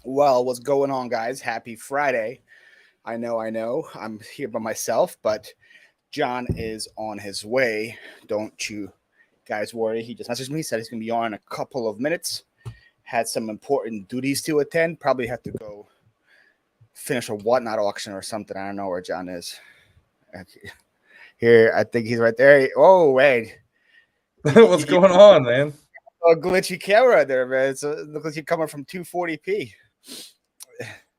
Well, what's going on, guys? Happy Friday. I know. I'm here by myself, but John is on his way. Don't you guys worry. He just messaged me, said he's going to be on in a couple of minutes. Had some important duties to attend. Probably have to go finish a whatnot auction or something. I don't know where John is. Okay. Here, I think he's right there. Oh, wait. What's going on, man? A glitchy camera there, man. It looks like you're coming from 240p.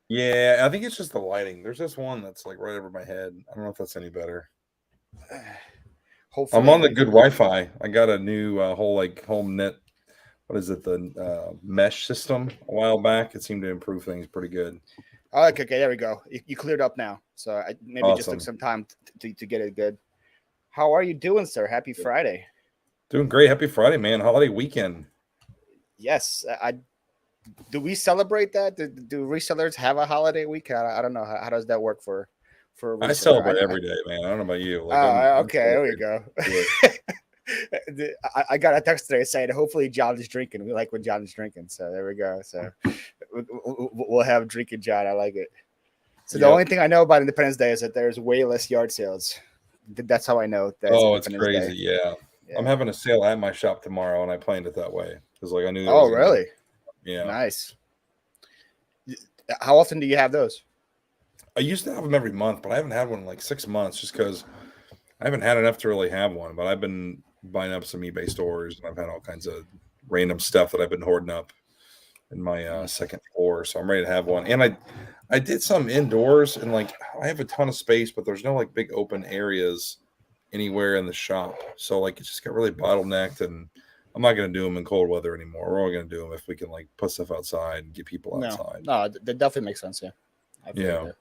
Yeah, I think it's just the lighting. There's this one that's like right over my head. I don't know if that's any better. I'm Hopefully, on the good Wi-Fi. I got a new whole like home net. What is it? The mesh system a while back. It seemed to improve things pretty good. oh, okay, there we go. You cleared up now. So maybe it just took Awesome. some time to get it good. How are you doing, sir? Happy Friday. Doing great. Happy Friday, man. Holiday weekend. Yes, I do. We celebrate that? Do resellers have a holiday week? I don't know. How does that work for a I reseller? celebrate every day, man. I don't know about you. Like I'm Okay, there we go. I got a text today saying hopefully John is drinking. We like when John is drinking. So there we go. So we'll have drinking John. I like it. So the only thing I know about Independence Day is that there's way less yard sales. That's how I know that it's Oh, it's Independence crazy. Day. Yeah. I'm Yeah. having a sale at my shop tomorrow, and I planned it that way because like I knew there Oh, was gonna be. really? Yeah. Nice. How often do you have those? I used to have them every month, but I haven't had one in like 6 months just because I haven't had enough to really have one. But I've been buying up some eBay stores, and I've had all kinds of random stuff that I've been hoarding up in my second floor. So I'm ready to have one. And I did some indoors, and like I have a ton of space, but there's no like big open areas anywhere in the shop. So like it just got really bottlenecked, and I'm not going to do them in cold weather anymore. We're only going to do them if we can like put stuff outside and get people No, outside. no, that definitely makes sense. Yeah, I feel Yeah. that.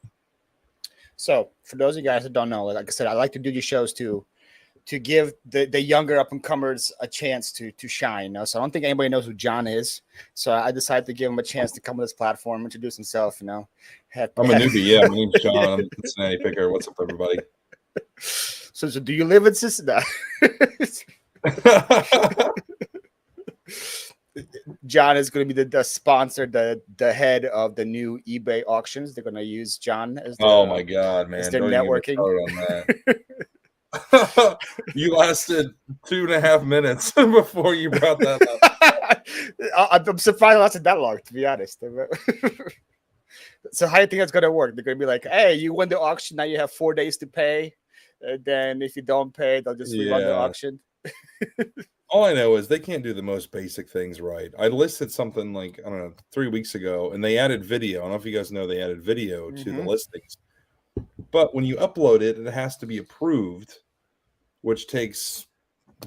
So for those of you guys that don't know, like I said, I like to do these shows to give the younger up and comers a chance to shine. You know, so I don't think anybody knows who John is. So I decided to give him a chance to come to this platform, introduce himself. You know, I'm a newbie. Yeah, my name's John. I'm the Cincinnati picker. What's up, everybody? So do you live in Cincinnati? John is going to be the sponsor, the head of the new eBay auctions. They're going to use John as Oh my God, as man! their Don't even get me networking. started on that. You lasted 2.5 minutes before you brought that up. I'm surprised it lasted that long, to be honest. So how do you think that's going to work? They're going to be like, hey, you win the auction. Now you have 4 days to pay. Then if you don't pay, they'll just rerun the Yeah. auction. All I know is they can't do the most basic things right. I listed something like, I don't know, 3 weeks ago, and they added video. I don't know if you guys know they added video to the listings. But when you upload it, it has to be approved, which takes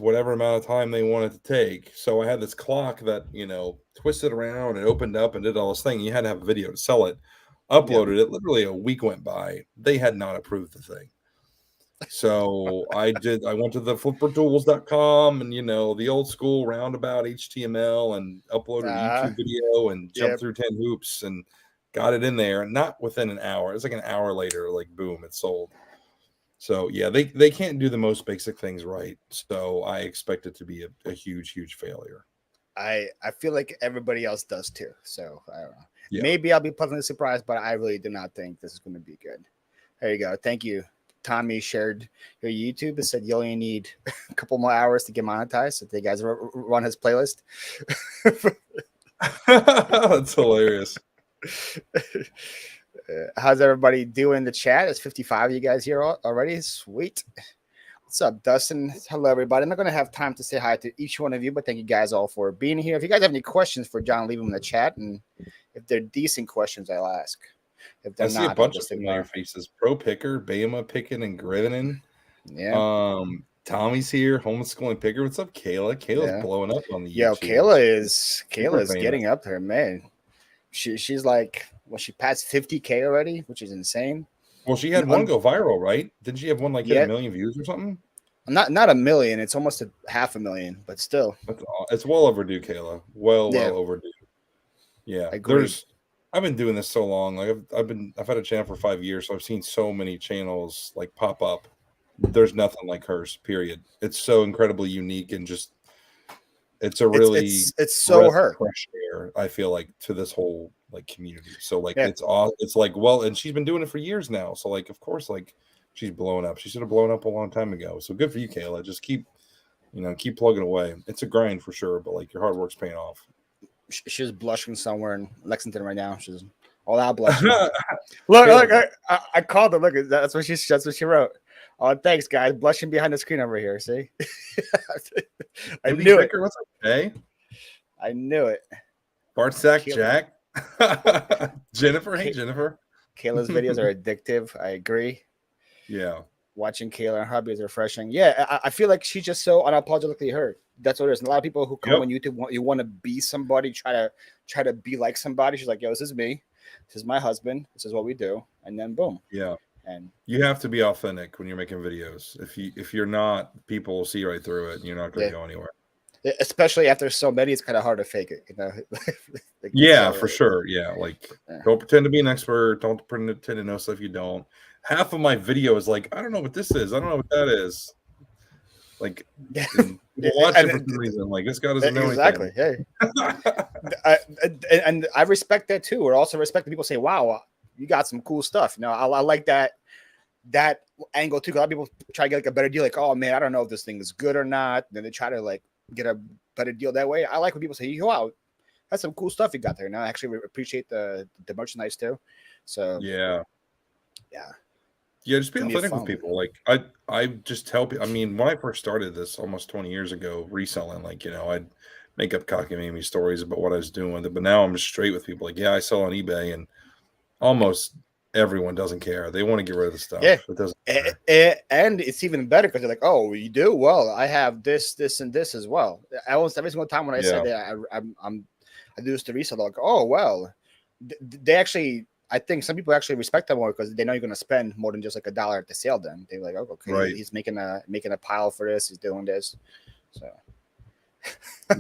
whatever amount of time they want it to take. So I had this clock that, twisted around and opened up and did all this thing. You had to have a video to sell it. Uploaded it. Literally a week went by. They had not approved the thing. So I went to the flippertools.com and, the old school roundabout HTML and uploaded a YouTube video and jumped through 10 hoops and got it in there. And not within an hour. It's like an hour later, like boom, it's sold. So yeah, they can't do the most basic things right. So I expect it to be a huge, huge failure. I feel like everybody else does too. So I don't know. Yeah. Maybe I'll be pleasantly surprised, but I really do not think this is going to be good. There you go. Thank you. Tommy shared your YouTube and said you only need a couple more hours to get monetized. So if you guys run his playlist. That's hilarious. How's everybody doing in the chat? It's 55 of you guys here already. Sweet. What's up, Dustin? Hello, everybody. I'm not going to have time to say hi to each one of you, but thank you guys all for being here. If you guys have any questions for John, leave them in the chat. And if they're decent questions, I'll ask. If they're I see not, a bunch I'll of just familiar faces. Pro Picker, Bama Picking and Grivening. Yeah. Tommy's here, homeschooling picker. What's up, Kayla? Kayla's blowing up on the YouTube. Kayla is getting up there, man. She's like, well, she passed 50K already, which is insane. Well, she had one go viral, right? Didn't she have one like hit 1 million views or something? Not a million. It's almost 500,000, but still, it's well overdue, Kayla. Well overdue. Yeah, I've been doing this so long. Like I've had a channel for 5 years, so I've seen so many channels like pop up. There's nothing like hers. Period. It's so incredibly unique and just It's a really it's so breath of her. fresh air, I feel like, to this whole like community. So like Yeah. it's like, well, and she's been doing it for years now. So like of course, like she's blowing up. She should have blown up a long time ago. So good for you, Kayla. Just keep plugging away. It's a grind for sure, but like your hard work's paying off. She's blushing somewhere in Lexington right now. She's all out blushing. Look, I called her. Look, that's what she wrote. Oh, thanks, guys. Blushing behind the screen over here. See, I knew it. What's up, hey? I knew it. Bartsack Jack, Jennifer. Hey, Jennifer. Kayla's videos are addictive. I agree. Yeah, watching Kayla and hubby is refreshing. Yeah, I feel like she's just so unapologetically her. That's what it is. And a lot of people who come on YouTube you want to be somebody, try to be like somebody. She's like, yo, this is me. This is my husband. This is what we do. And then boom. Yeah. And you have to be authentic when you're making videos. If you're not, people will see right through it. And you're not going to go anywhere. Especially after so many, it's kind of hard to fake it. Like, yeah, for sure. Yeah, like don't pretend to be an expert. Don't pretend to know stuff you don't. Half of my video is like, I don't know what this is. I don't know what that is. Like, watch it for some reason. Like, this guy doesn't know exactly. anything. Hey, and I respect that too. Or also respect that people say, "Wow, you got some cool stuff." I like that angle too. A lot of people try to get like a better deal. Like, oh man, I don't know if this thing is good or not. Then they try to like get a better deal that way. I like when people say, "Wow, that's some cool stuff you got there." Now I actually appreciate the merchandise too. So yeah. Yeah, just be authentic with people. Like I just tell people. I mean, when I first started this almost 20 years ago, reselling, like I'd make up cockamamie stories about what I was doing with it. But now I'm just straight with people. Like, yeah, I sell on eBay, and almost everyone doesn't care. They want to get rid of the stuff. Yeah, it doesn't. And it's even better because they're like, oh, you do? Well, I have this, and this as well. Almost every single time when I said that I do this to resell, they're like, oh well, they actually. I think some people actually respect that more because they know you're going to spend more than just like $1 at the sale. Then they're like, oh, okay, right. He's making a pile for this. He's doing this. So,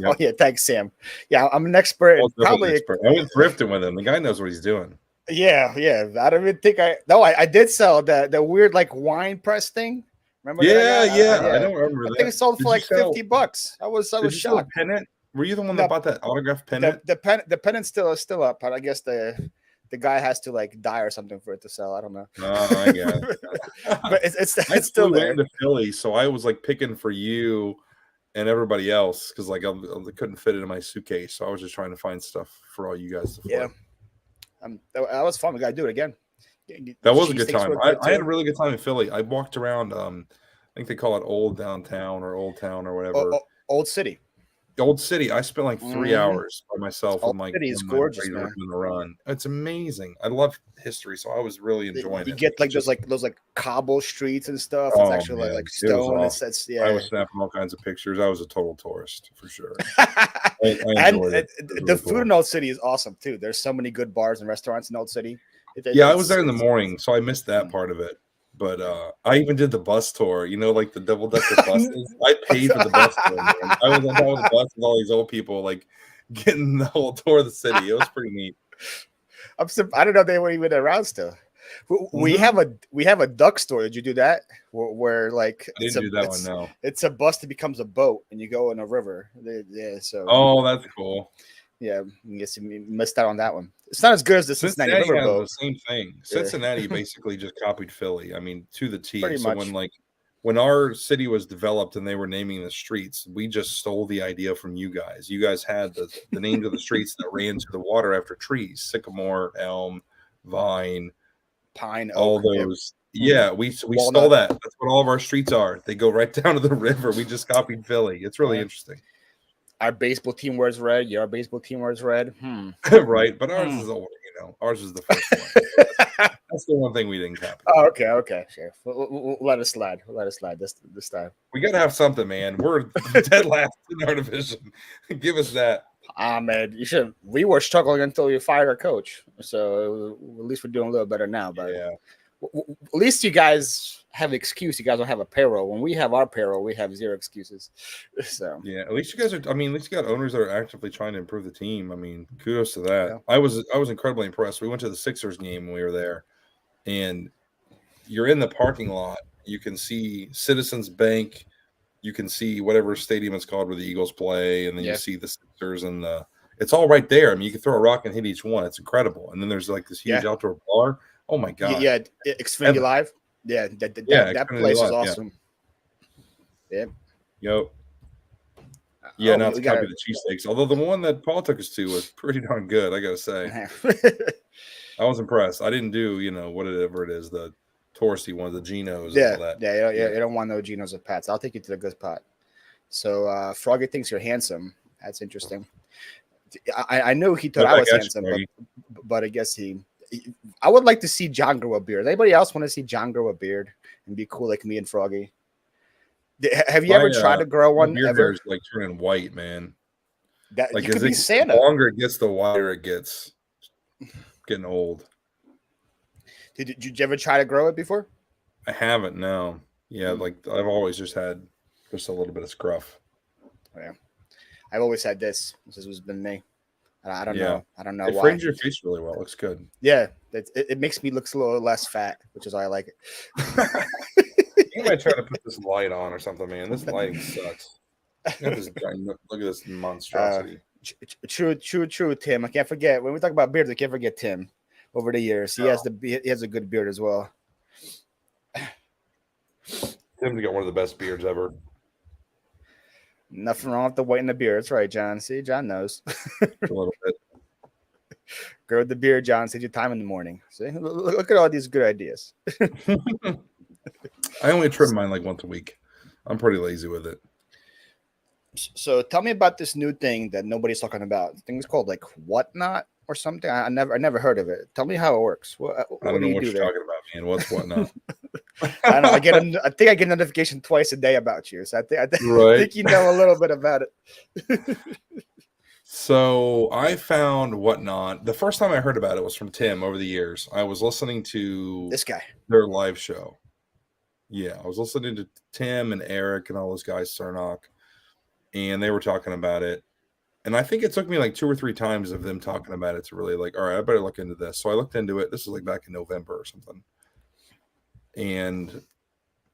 oh yeah, thanks, Sam. Yeah, I'm an expert. Probably expert. I went thrifting with him. The guy knows what he's doing. Yeah. I don't even think I did sell the weird like wine press thing. Remember? Yeah. I don't remember that. I think it sold for like $50. I was shocked. Pennant? Were you the one that bought that autographed pennant? The pennant's still up, but I guess the guy has to like die or something for it to sell. I don't know. Oh, I get it. But it's still there. To Philly, so I was like picking for you and everybody else because like I couldn't fit it in my suitcase. So I was just trying to find stuff for all you guys to flip. Yeah, that was fun. We gotta do it again. That was a good time. I had a really good time in Philly. I walked around. I think they call it Old Downtown or Old Town or whatever. Old City. Old City. I spent like 3 hours by myself. Old City is gorgeous, man. In the run. It's amazing. I love history, so I was really enjoying it. You get like those cobble streets and stuff. It's actually like stone. Awesome. I was snapping all kinds of pictures. I was a total tourist for sure. And the food in Old City is awesome too. There's so many good bars and restaurants in Old City. I was there in the morning, so I missed that part of it. But I even did the bus tour, like the double-decker buses. I paid for the bus tour. Man. I was on the bus with all these old people, like getting the whole tour of the city. It was pretty neat. I don't know if they were even around still. We have a duck store. Did you do that? Where like I didn't do that one. No, it's a bus that becomes a boat, and you go in a river. Yeah. So. Oh, that's cool. Yeah, I guess you missed out on that one. It's not as good as the Cincinnati river boat. The same thing. Cincinnati basically just copied Philly. I mean, to the T. Pretty much. When our city was developed and they were naming the streets, we just stole the idea from you guys. You guys had the names of the streets that ran to the water after trees: sycamore, elm, vine, pine, all oak, those. Yeah, we stole that. That's what all of our streets are. They go right down to the river. We just copied Philly. It's really interesting. Our baseball team wears red. Your baseball team wears red. Right, but ours is older. Ours is the first one. That's the one thing we didn't copy. Oh, okay, sure. We'll let it slide. This time. We gotta have something, man. We're dead last in our division. Give us that. Man, you should. We were struggling until you fired our coach. So at least we're doing a little better now. But at least you guys have an excuse. You guys don't have a payroll. When we have our payroll, we have zero excuses. So at least you guys are. I mean, at least you got owners that are actively trying to improve the team. I mean, kudos to that. Yeah. I was incredibly impressed. We went to the Sixers game when we were there, and you're in the parking lot. You can see Citizens Bank, you can see whatever stadium it's called where the Eagles play, and then Yeah. you see the Sixers and it's all right there. I mean, you can throw a rock and hit each one. It's incredible. And then there's like this huge outdoor bar. Oh my god. Yeah, Xfinity Live. Yeah, that place is awesome. Yeah. Yep. Yeah, not to copy the cheesesteaks. Although the one that Paul took us to was pretty darn good, I gotta say. I was impressed. I didn't do, whatever it is, the touristy one, the Geno's and all that. Yeah, you don't want no Geno's or Pats. I'll take you to the good spot. So Froggy thinks you're handsome. That's interesting. I know he thought I was handsome, but I guess I would like to see John grow a beard. Anybody else want to see John grow a beard and be cool like me and Froggy? Have you ever tried to grow one? Beard hair is like turning white, man. That like you could be Santa. The longer it gets, the whiter it gets. Getting old. Did you ever try to grow it before? I haven't. No. Yeah, like I've always just had just a little bit of scruff. Yeah, I've always had this. This has been me. I don't know. I don't know why. It frames your face really well. It looks good. Yeah, it makes me look a little less fat, which is why I like it. You might try to put this light on or something, man. This lighting sucks. Look at this monstrosity. True, Tim. I can't forget when we talk about beards. I can't forget Tim. Over the years, he has a good beard as well. Tim's got one of the best beards ever. Nothing wrong with the white in the beard. That's right, John. See, John knows. A little bit. Grow the beard, John. Save your time in the morning. See, look at all these good ideas. I only trim mine like once a week. I'm pretty lazy with it. So tell me about this new thing that nobody's talking about. The thing is called like Whatnot or something. I never heard of it. Tell me how it works. What I don't know what you're talking about, man. What's Whatnot? I don't know. I think I get a notification twice a day about you. So I think you know a little bit about it. So I found Whatnot. The first time I heard about it was from Tim over the years. I was listening to this guy, their live show. Yeah, I was listening to Tim and Eric and all those guys, Cernock, and they were talking about it. And I think it took me like 2 or 3 times of them talking about it to really like, all right, I better look into this. So I looked into it. This was like back in November or something. And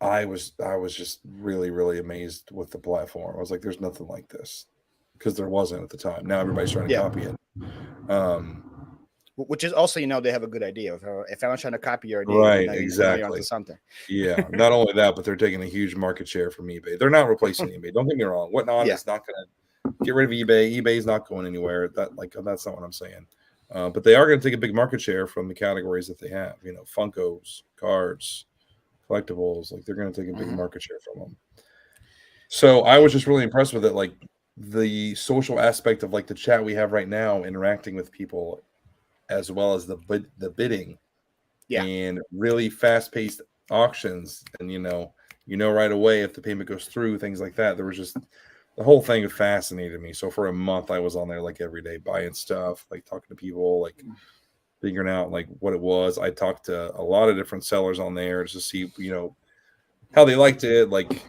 I was just really, really amazed with the platform. I was like, there's nothing like this. Because there wasn't at the time. Now everybody's trying to copy it. Which is also, they have a good idea. If anyone's trying to copy your idea, right, exactly. Something. Yeah, not only that, but they're taking a huge market share from eBay. They're not replacing eBay. Don't get me wrong. Whatnot is not going to get rid of eBay. eBay's not going anywhere. That's not what I'm saying. But they are going to take a big market share from the categories that they have. Funkos, cards, collectibles. Like they're going to take a big market share from them. So I was just really impressed with it. Like the social aspect of like the chat we have right now, interacting with people, as well as the bidding, and really fast-paced auctions, and right away if the payment goes through, things like that. There was just the whole thing fascinated me. So for a month, I was on there like every day buying stuff, like talking to people, like figuring out like what it was. I talked to a lot of different sellers on there just to see how they liked it, like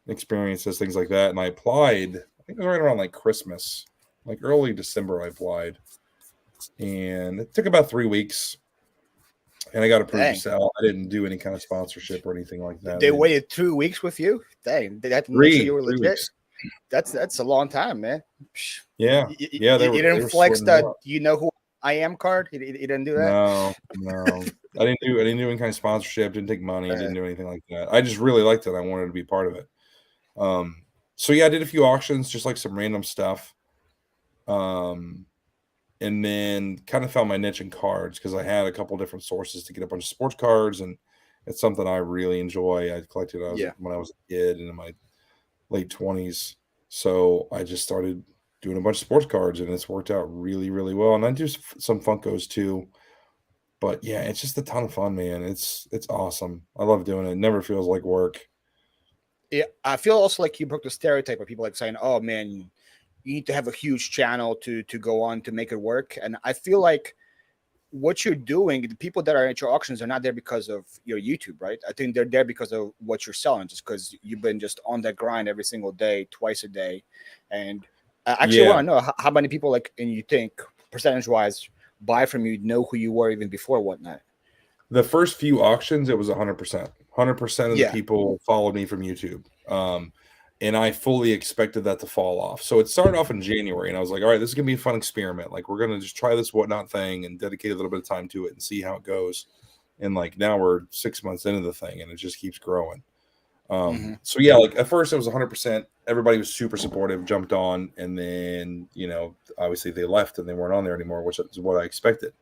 experiences, things like that. And I applied. I think it was right around like Christmas, like early December. I applied. And it took about 3 weeks, and I got approved to sell. I didn't do any kind of sponsorship or anything like that. They waited 2 weeks with you? Dang, they had to make sure you were legit. Weeks. That's a long time, man. Yeah, you didn't flex the who I am card. You didn't do that. No. I didn't do any kind of sponsorship. Didn't take money. Didn't do anything like that. I just really liked it. I wanted to be part of it. So yeah, I did a few auctions, just like some random stuff. And then kind of found my niche in cards because I had a couple different sources to get a bunch of sports cards, and it's something I really enjoy. I collected when I was a kid and in my late 20s. So I just started doing a bunch of sports cards, and it's worked out really, really well. And I do some Funkos too. But yeah, it's just a ton of fun, man. It's awesome. I love doing it. It never feels like work. Yeah, I feel also like you broke the stereotype of people like saying, "Oh man, you need to have a huge channel to go on to make it work." And I feel like what you're doing, the people that are at your auctions are not there because of your YouTube, right? I think they're there because of what you're selling, just because you've been just on that grind every single day, twice a day. And I actually want to know how many people and you think percentage wise buy from you, know who you were even before Whatnot. The first few auctions, it was 100%. 100% of the people followed me from YouTube. And I fully expected that to fall off. So it started off in January, and I was like, all right, this is going to be a fun experiment. Like, we're going to just try this whatnot thing and dedicate a little bit of time to it and see how it goes. And like, now we're 6 months into the thing, and it just keeps growing. So yeah, like at first it was 100%. Everybody was super supportive, jumped on, and then, you know, obviously they left and they weren't on there anymore, which is what I expected.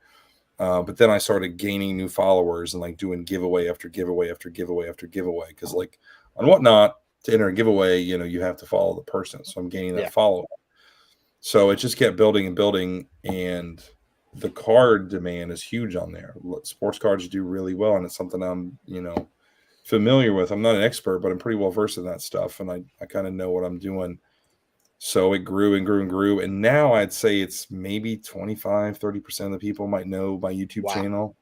But then I started gaining new followers and like doing giveaway after giveaway after giveaway after giveaway. Because like on Whatnot, to enter a giveaway, you know, you have to follow the person. So I'm gaining that following. So it just kept building and building, and the card demand is huge on there. Sports cards do really well, and it's something I'm, you know, familiar with. I'm not an expert, but I'm pretty well versed in that stuff, and I kind of know what I'm doing. So it grew and grew and grew, and now I'd say it's maybe 25-30% of the people might know my YouTube channel.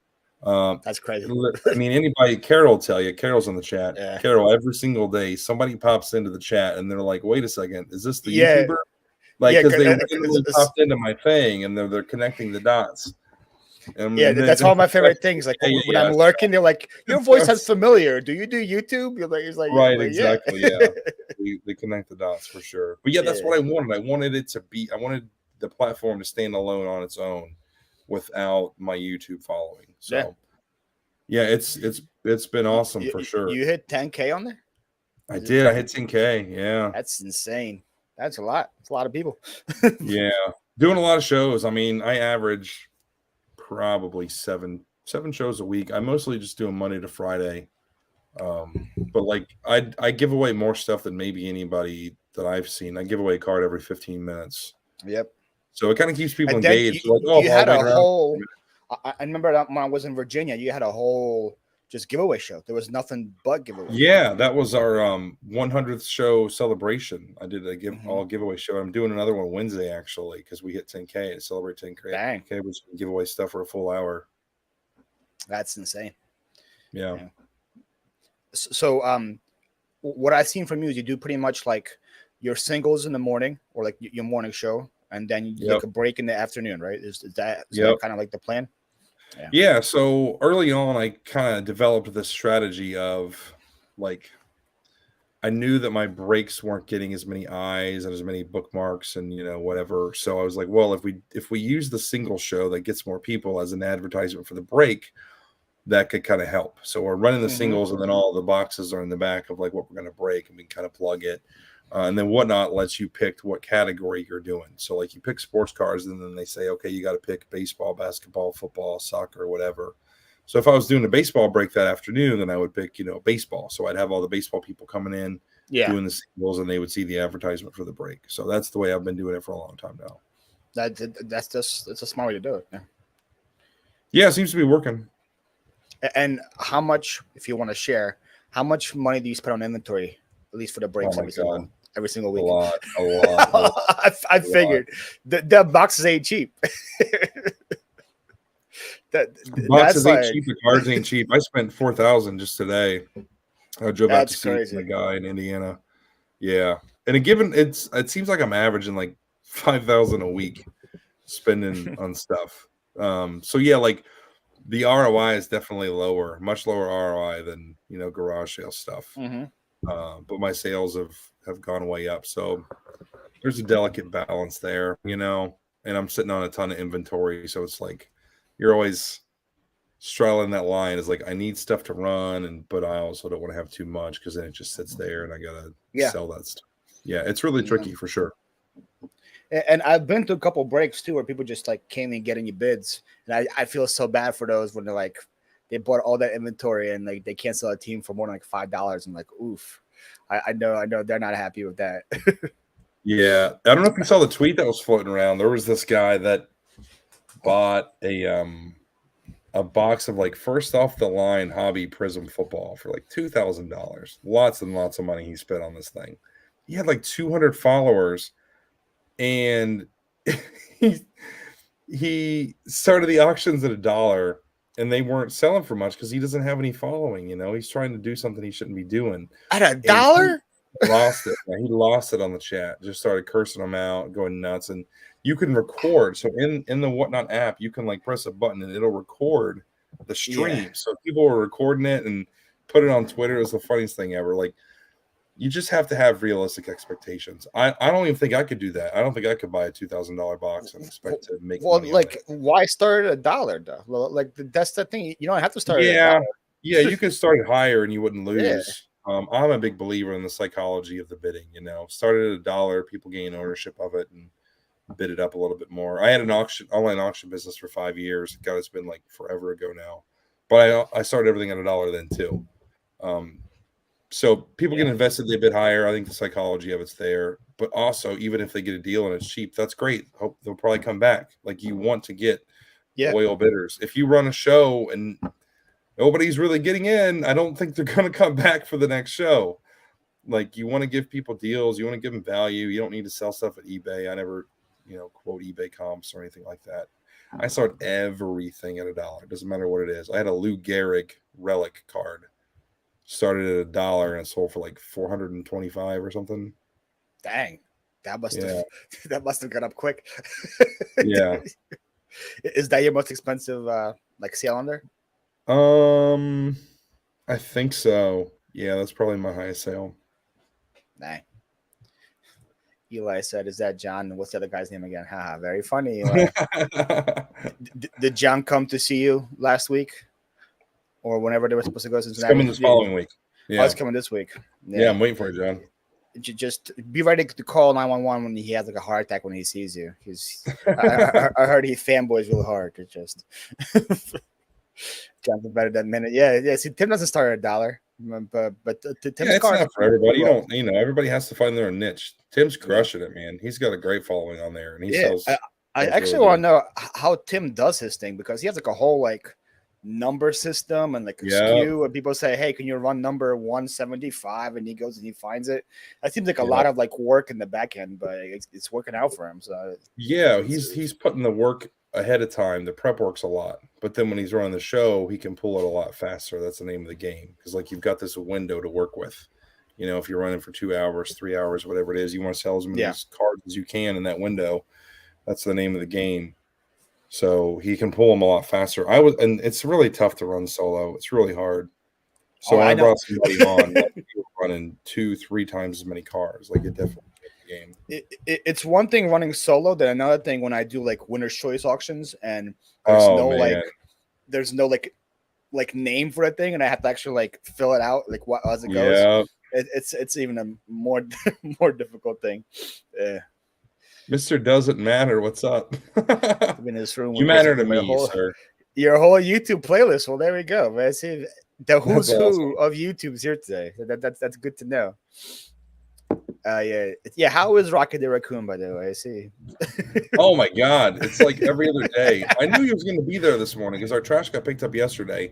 That's crazy. I mean, anybody, Carol will tell you. Carol's in the chat. Yeah. Carol, every single day, somebody pops into the chat and they're like, "Wait a second, is this the YouTuber?" Like, because they randomly popped into my thing and they're connecting the dots. And that's all my favorite things. Like when I'm lurking, they're like, "Your voice sounds familiar. Do you do YouTube?" He's like, right, exactly, yeah. They connect the dots for sure. But yeah, that's what I wanted. I wanted it to be. I wanted the platform to stand alone on its own, without my YouTube following. So yeah, it's been awesome for sure. You hit 10K on there? I did. I hit 10K. Yeah, that's insane. That's a lot. It's a lot of people. Yeah, doing a lot of shows. I mean, I average probably seven shows a week. I mostly just do them Monday to Friday. But like I give away more stuff than maybe anybody that I've seen. I give away a card every 15 minutes. Yep. So it kind of keeps people engaged. You had a whole. I remember that when I was in Virginia, you had a whole just giveaway show. There was nothing but giveaway. Yeah, that was our 100th show celebration. I did a giveaway show. I'm doing another one Wednesday actually, because we hit 10K to celebrate 10K. Dang. Okay, we're just gonna give away stuff for a full hour. That's insane. Yeah. So what I've seen from you is you do pretty much like your singles in the morning, or like your morning show, and then you take a break in the afternoon, right? Is that kind of like the plan? Yeah. So early on, I kind of developed this strategy of like, I knew that my breaks weren't getting as many eyes and as many bookmarks and, you know, whatever. So I was like, well, if we use the single show that gets more people as an advertisement for the break, that could kind of help. So we're running the singles, and then all the boxes are in the back of like what we're going to break, and we can kind of plug it. And then Whatnot lets you pick what category you're doing. So like you pick sports cards, and then they say, okay, you got to pick baseball, basketball, football, soccer, whatever. So if I was doing a baseball break that afternoon, then I would pick, you know, baseball. So I'd have all the baseball people coming in, doing the singles, and they would see the advertisement for the break. So that's the way I've been doing it for a long time now. That's a smart way to do it. Yeah, it seems to be working. And how much, if you want to share, how much money do you spend on inventory, at least for the breaks every single week? A lot. I figured the boxes ain't cheap. Boxes ain't cheap. The cards ain't cheap. I spent $4,000 just today. I drove out to see the guy in Indiana. Yeah, and it seems like I'm averaging like $5,000 a week spending on stuff. So yeah, like the ROI is definitely lower, much lower ROI than, you know, garage sale stuff. But my sales have gone way up. So there's a delicate balance there, you know, and I'm sitting on a ton of inventory. So it's like, you're always straddling that line. Is like, I need stuff to run, but I also don't want to have too much, because then it just sits there and I got to sell that stuff. Yeah. It's really tricky for sure. And I've been to a couple breaks too, where people just like came in getting you bids, and I feel so bad for those when they're like, they bought all that inventory and like they can't sell a team for more than like $5. I'm like, oof. I know they're not happy with that. Yeah, I don't know if you saw the tweet that was floating around. There was this guy that bought a box of like first off the line hobby Prism football for like $2,000. Lots and lots of money he spent on this thing. He had like 200 followers. And he started the auctions at $1, and they weren't selling for much because he doesn't have any following. You know, he's trying to do something he shouldn't be doing. At $1? He lost it. He lost it on the chat. Just started cursing him out, going nuts. And you can record. So in the Whatnot app, you can like press a button and it'll record the stream. So people were recording it and put it on Twitter. It was the funniest thing ever. Like, you just have to have realistic expectations. I don't even think I could do that. I don't think I could buy a $2,000 box and expect to make money on it. Why start at $1 though? Well, like that's the thing. You don't have to start at Yeah, $1. yeah, you could start it higher and you wouldn't Yeah. lose. I'm a big believer in the psychology of the bidding. Started at $1, people gain ownership of it and bid it up a little bit more. I had an online auction business for 5 years. God, it's been like forever ago now. But I started everything at $1 then too. So people get invested, they bid higher. I think the psychology of it's there. But also, even if they get a deal and it's cheap, that's great. Hope they'll probably come back. Like, you want to get loyal bidders. If you run a show and nobody's really getting in, I don't think they're going to come back for the next show. Like, you want to give people deals. You want to give them value. You don't need to sell stuff at eBay. I never, quote eBay comps or anything like that. I sold everything at $1. It doesn't matter what it is. I had a Lou Gehrig relic card. Started at $1 and it sold for like 425 or something. Dang, that must have gone up quick. Yeah. Is that your most expensive like sale on there? I think so. Yeah, that's probably my highest sale. Dang. Eli said, "Is that John? What's the other guy's name again?" Haha, very funny. Eli. Did John come to see you last week? Or whenever they were supposed to go to Cincinnati? It's coming this following week. Yeah, it's coming this week. Yeah, I'm waiting for it, John. Just be ready to call 911 when he has like a heart attack when he sees you. I heard he fanboys real hard. It just John's better than minute. Yeah. See, Tim doesn't start at $1, but Tim's it's not for everybody. Everybody has to find their own niche. Tim's crushing it, man. He's got a great following on there, and he sells. I actually want to know how Tim does his thing, because he has like a whole like number system and like a skew, and people say, hey, can you run number 175, and he goes and he finds it. That seems like a lot of like work in the back end, but it's working out for him. So he's putting the work ahead of time. The prep works a lot, but then when he's running the show, he can pull it a lot faster. That's the name of the game, because like you've got this window to work with. If you're running for 2 hours, 3 hours, whatever it is, you want to sell as many cards as you can in that window. That's the name of the game. So he can pull them a lot faster. And it's really tough to run solo. It's really hard. So I brought somebody on, like, running 2-3 times as many cars. Like, it definitely changed the game. It's one thing running solo, then another thing when I do like winner's choice auctions, and there's no name for a thing, and I have to actually like fill it out like what as it goes. Yeah. It's even a more difficult thing. Mr. Doesn't Matter, what's up? In this room, you matter to me, sir. Your whole YouTube playlist. Well, there we go, man. See, the who's who of YouTube's here today. That's good to know. Yeah. How is Rocket the Raccoon, by the way? I see. Oh my God, it's like every other day. I knew he was going to be there this morning because our trash got picked up yesterday.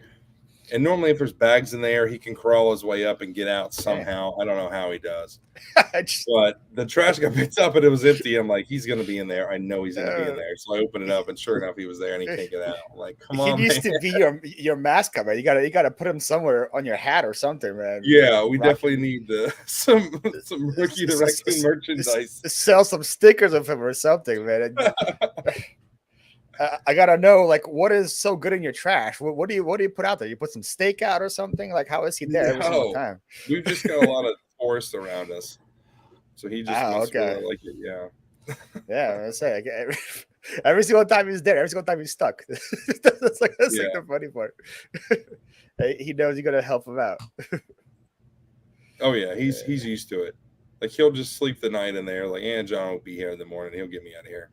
And normally, if there's bags in there, he can crawl his way up and get out somehow. I don't know how he does. But the trash got picked up and it was empty. I'm like, he's going to be in there. I know he's going to be in there. So I open it up, and sure enough, he was there, and he can't get out. I'm like, come on, he needs to be your mascot, man. You gotta put him somewhere on your hat or something, man. Yeah, we definitely need some Rookie the Raccoon merchandise. Sell some stickers of him or something, man. I gotta know, like, what is so good in your trash? What do you put out there? You put some steak out or something? Like, how is he there every single time? We've just got a lot of tourists around us, so he just must really like it. Yeah. I say, like, every single time he's there, every single time he's stuck. that's like the funny part. He knows you gotta help him out. Oh yeah, he's used to it. Like, he'll just sleep the night in there. Like, John will be here in the morning. He'll get me out of here.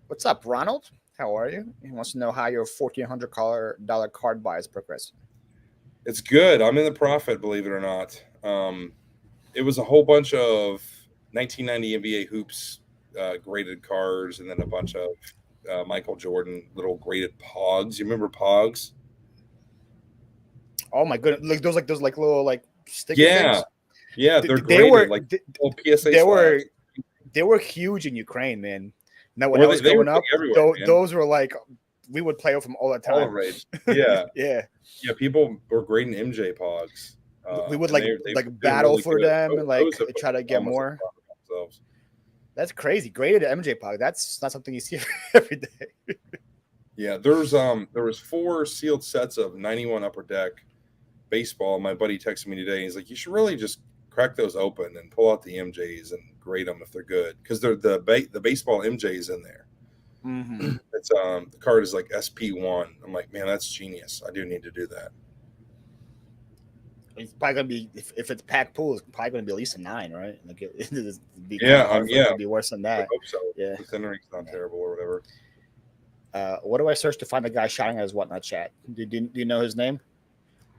What's up, Ronald? How are you? He wants to know how your $1,400 card buy is progressing. It's good. I'm in the profit, believe it or not. It was a whole bunch of 1990 NBA hoops graded cards, and then a bunch of Michael Jordan little graded Pogs. You remember Pogs? Oh my goodness! Like those little sticky things. Yeah, they're graded, little PSA. They were huge in Ukraine, man. Now, when I was growing up, those were like, we would play with them all the time. All the rage. Yeah. Yeah. People were grading MJ Pogs. We would battle really for them and try to get more. That's crazy. Graded MJ Pog. That's not something you see every day. Yeah, there was 4 sealed sets of 91 Upper Deck baseball. My buddy texted me today. He's like, you should really just crack those open and pull out the MJs and grade them if they're good, because they're the baseball MJs in there. Mm-hmm. It's the card is like SP1. I'm like, man, that's genius. I do need to do that. It's probably gonna be if it's packed pool, it's probably gonna be at least a 9, right? Like it'd be It'd be worse than that. I hope so. Yeah, the centering's not terrible or whatever. What do I search to find the guy shouting at his whatnot chat? Do you know his name?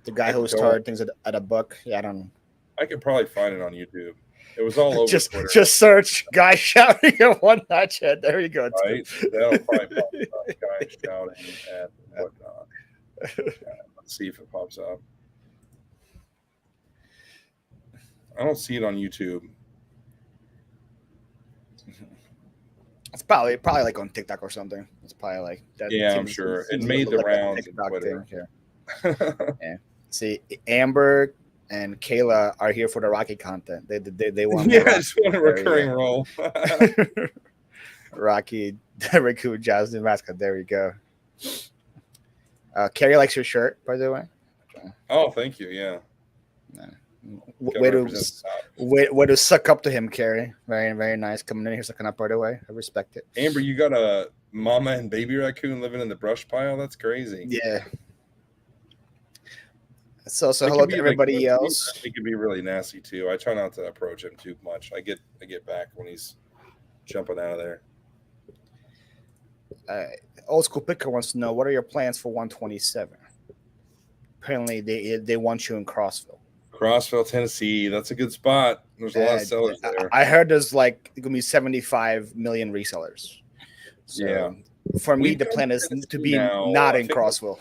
The guy who started things at a buck. Yeah, I don't know. I could probably find it on YouTube. It was all over Twitter. Just search guy shouting at whatnot chat. There you go. Right? That'll probably pop up. Guy shouting at whatnot. Let's see if it pops up. I don't see it on YouTube. It's probably like on TikTok or something. It's probably like that. Yeah, I'm sure. It made the rounds on Twitter. Yeah. See, Amber and Kayla are here for the Rocky content. They want I just want a recurring role. Rocky, raccoon, Jasmine, mascot. There we go. Carrie likes your shirt, by the way. Oh, thank you. Yeah. Way to suck up to him, Carrie. Very, very nice. Coming in here, sucking up right away. I respect it. Amber, you got a mama and baby raccoon living in the brush pile? That's crazy. Yeah. So hello to everybody else. He can be really nasty too. I try not to approach him too much. I get back when he's jumping out of there. Old School Picker wants to know, what are your plans for 127? Apparently, they want you in Crossville. Crossville, Tennessee. That's a good spot. There's a lot of sellers there. I heard there's like going to be 75 million resellers. So yeah. For me, the plan is to be not in Crossville.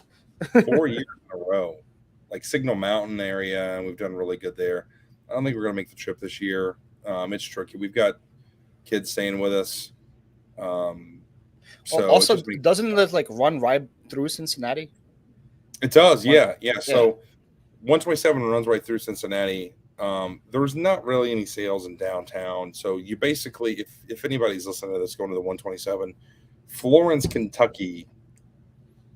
4 years in a row. Like Signal Mountain area, and we've done really good there. I don't think we're going to make the trip this year. It's tricky. We've got kids staying with us. So also, doesn't it like run right through Cincinnati? It does, yeah. So 127 runs right through Cincinnati. There's not really any sales in downtown. So you basically, if anybody's listening to this going to the 127, Florence, Kentucky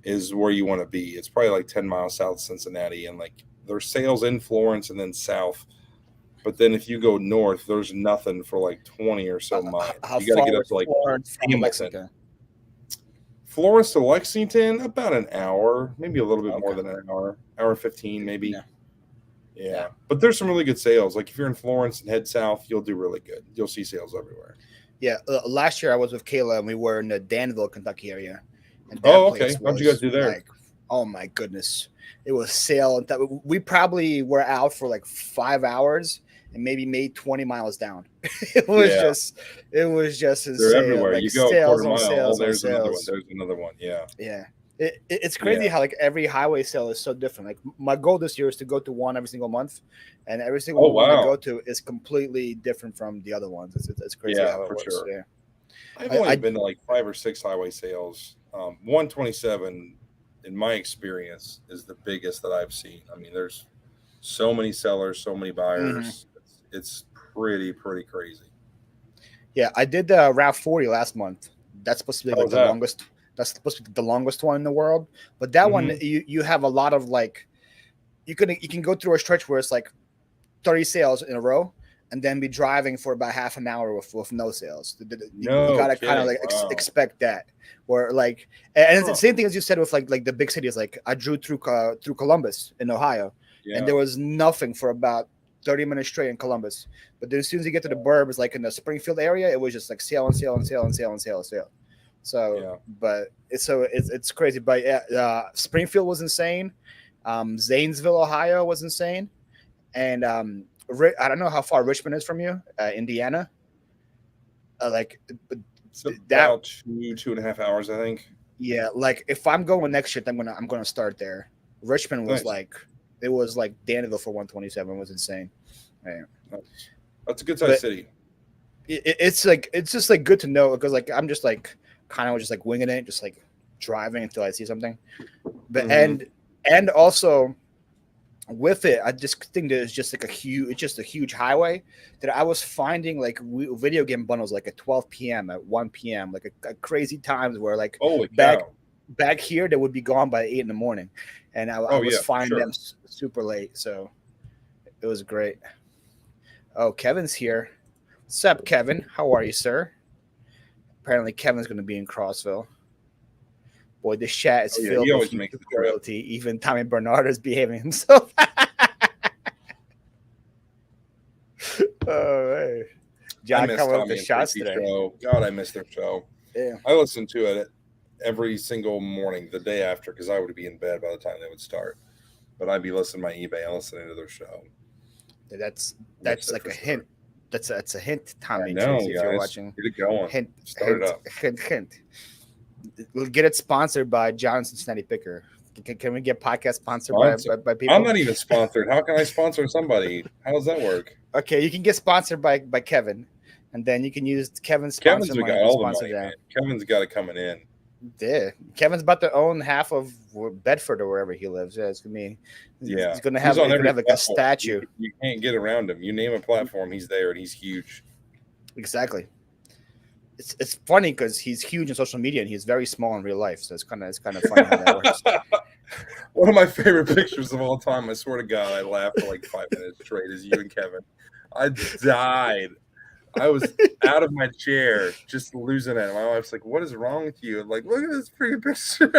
is where you want to be. It's probably like 10 miles south of Cincinnati, and like there's sales in Florence and then south. But then if you go north, there's nothing for like 20 or so miles. You got to get up to like Florence from Lexington? Florence to Lexington, about an hour, maybe a little bit more than an hour 15 maybe. Yeah. But there's some really good sales. Like if you're in Florence and head south, you'll do really good. You'll see sales everywhere. Yeah. Last year I was with Kayla and we were in the Danville, Kentucky area. And okay. How'd you guys do there? Like, oh my goodness. It was sale. We probably were out for like 5 hours and maybe made 20 miles down. It was just insane. They're everywhere. Like you go sales a quarter mile. Sales there's sales. another one. There's another one. Yeah. Yeah. It's crazy how like every highway sale is so different. Like my goal this year is to go to one every single month, and every single one I go to is completely different from the other ones. It's crazy how it works. Sure. Yeah. I've only been to like 5 or 6 highway sales. 127, in my experience, is the biggest that I've seen. I mean, there's so many sellers, so many buyers. Mm-hmm. It's pretty crazy. Yeah, I did Route 40 last month. That's supposed to be like the longest. That's supposed to be the longest one in the world. But that one, you have a lot of like, you can go through a stretch where it's like 30 sales in a row, and then be driving for about half an hour with no sales. You gotta kind of like expect that. Where like, and it's the same thing as you said with like the big cities. Like I drew through Columbus in Ohio, and there was nothing for about 30 minutes straight in Columbus. But then as soon as you get to the burbs, like in the Springfield area, it was just like sale and sale and sale and sale and sale and sale. So, but it's crazy. But Springfield was insane. Zanesville, Ohio was insane, and I don't know how far Richmond is from you, Indiana. It's about 2.5 hours, I think. Yeah, like if I'm going next year, I'm gonna start there. Richmond was it was like Danville for 127. It was insane. Yeah. That's a good sized city. It's just like good to know, because like I'm just like kind of just like winging it, just like driving until I see something. But and also with it, I just think that it's just like a huge highway that I was finding like video game bundles like at 12 p.m. at 1 p.m. like a crazy times where like back here they would be gone by 8 in the morning, and I was finding them super late, so it was great. Oh, Kevin's here. What's up, Kevin? How are you, sir? Apparently, Kevin's going to be in Crossville. Boy, this chat is filled with YouTube royalty. Even Tommy Bernard is behaving himself. Oh, hey. John coming with the shots today. God, I missed their show. Yeah. I listened to it every single morning the day after because I would be in bed by the time they would start. But I'd be listening to my eBay and listening to their show. That's like a hint. That's a hint, Tommy. No, if you're watching, get it going. Hint. We'll get it sponsored by John Cincinnati Picker. Can we get podcast sponsored by people? I'm not even sponsored. How can I sponsor somebody? How does that work? Okay, you can get sponsored by Kevin, and then you can use Kevin's sponsor. Kevin's got all the money, man. Kevin's got it coming in. Yeah, Kevin's about to own half of Bedford or wherever he lives. Yeah, it's gonna be. Yeah, he's gonna have like a statue. You can't get around him. You name a platform, he's there, and he's huge. Exactly. It's funny because he's huge in social media and he's very small in real life. So it's kind of funny how that works. One of my favorite pictures of all time. I swear to God, I laughed for like 5 minutes straight. Is you and Kevin. I died. I was out of my chair, just losing it. My wife's like, "What is wrong with you?" I'm like, look at this pretty picture.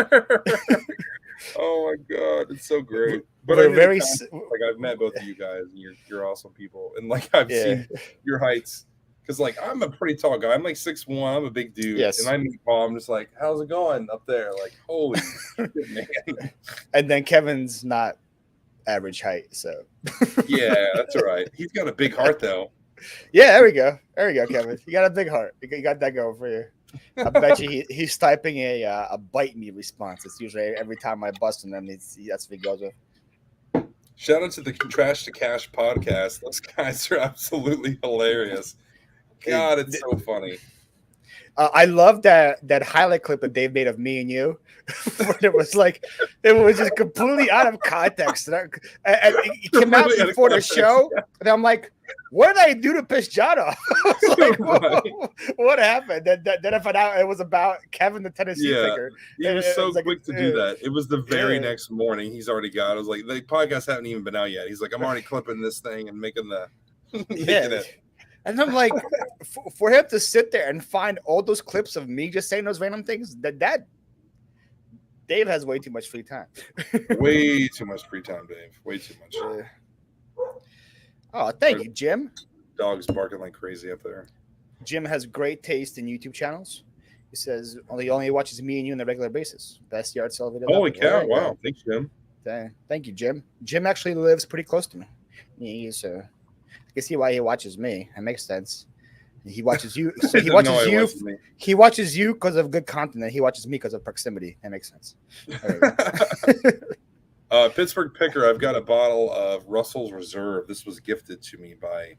Oh my God, it's so great. But we're very like I've met both of you guys, and you're awesome people, and like I've seen your heights. Because, like, I'm a pretty tall guy. I'm like 6'1". I'm a big dude. Yes. And I meet Paul. I'm just like, how's it going up there? Like, holy shit, man. And then Kevin's not average height, so. Yeah, that's all right. He's got a big heart, though. Yeah, there we go, Kevin. You got a big heart. You got that going for you. I bet you he's typing a bite me response. It's usually every time I bust him, that's what he goes with. Shout out to the Trash to Cash podcast. Those guys are absolutely hilarious. God, it's so funny. I love that highlight clip that Dave made of me and you. It was just completely out of context. And it came out before the show, and I'm like, "What did I do to piss John off?" Like, what happened? Then I found out it was about Kevin, the Tennessee picker. He was so quick to do that. It was the very next morning. He's already got. I was like, the podcast hadn't even been out yet. He's like, "I'm already clipping this thing and making it." And I'm like, for him to sit there and find all those clips of me just saying those random things, that Dave has way too much free time. Way too much free time, Dave. Way too much. Oh, thank you, Jim. Dogs barking like crazy up there. Jim has great taste in YouTube channels. He says he only watches me and you on a regular basis. Best yard sale video. Holy cow! Wow, thanks, Jim. Thank you, Jim. Jim actually lives pretty close to me. He's I can see why he watches me. That makes sense. He watches you. So he watches you. He watches you because of good content, and he watches me because of proximity. That makes sense. Pittsburgh Picker. I've got a bottle of Russell's Reserve. This was gifted to me by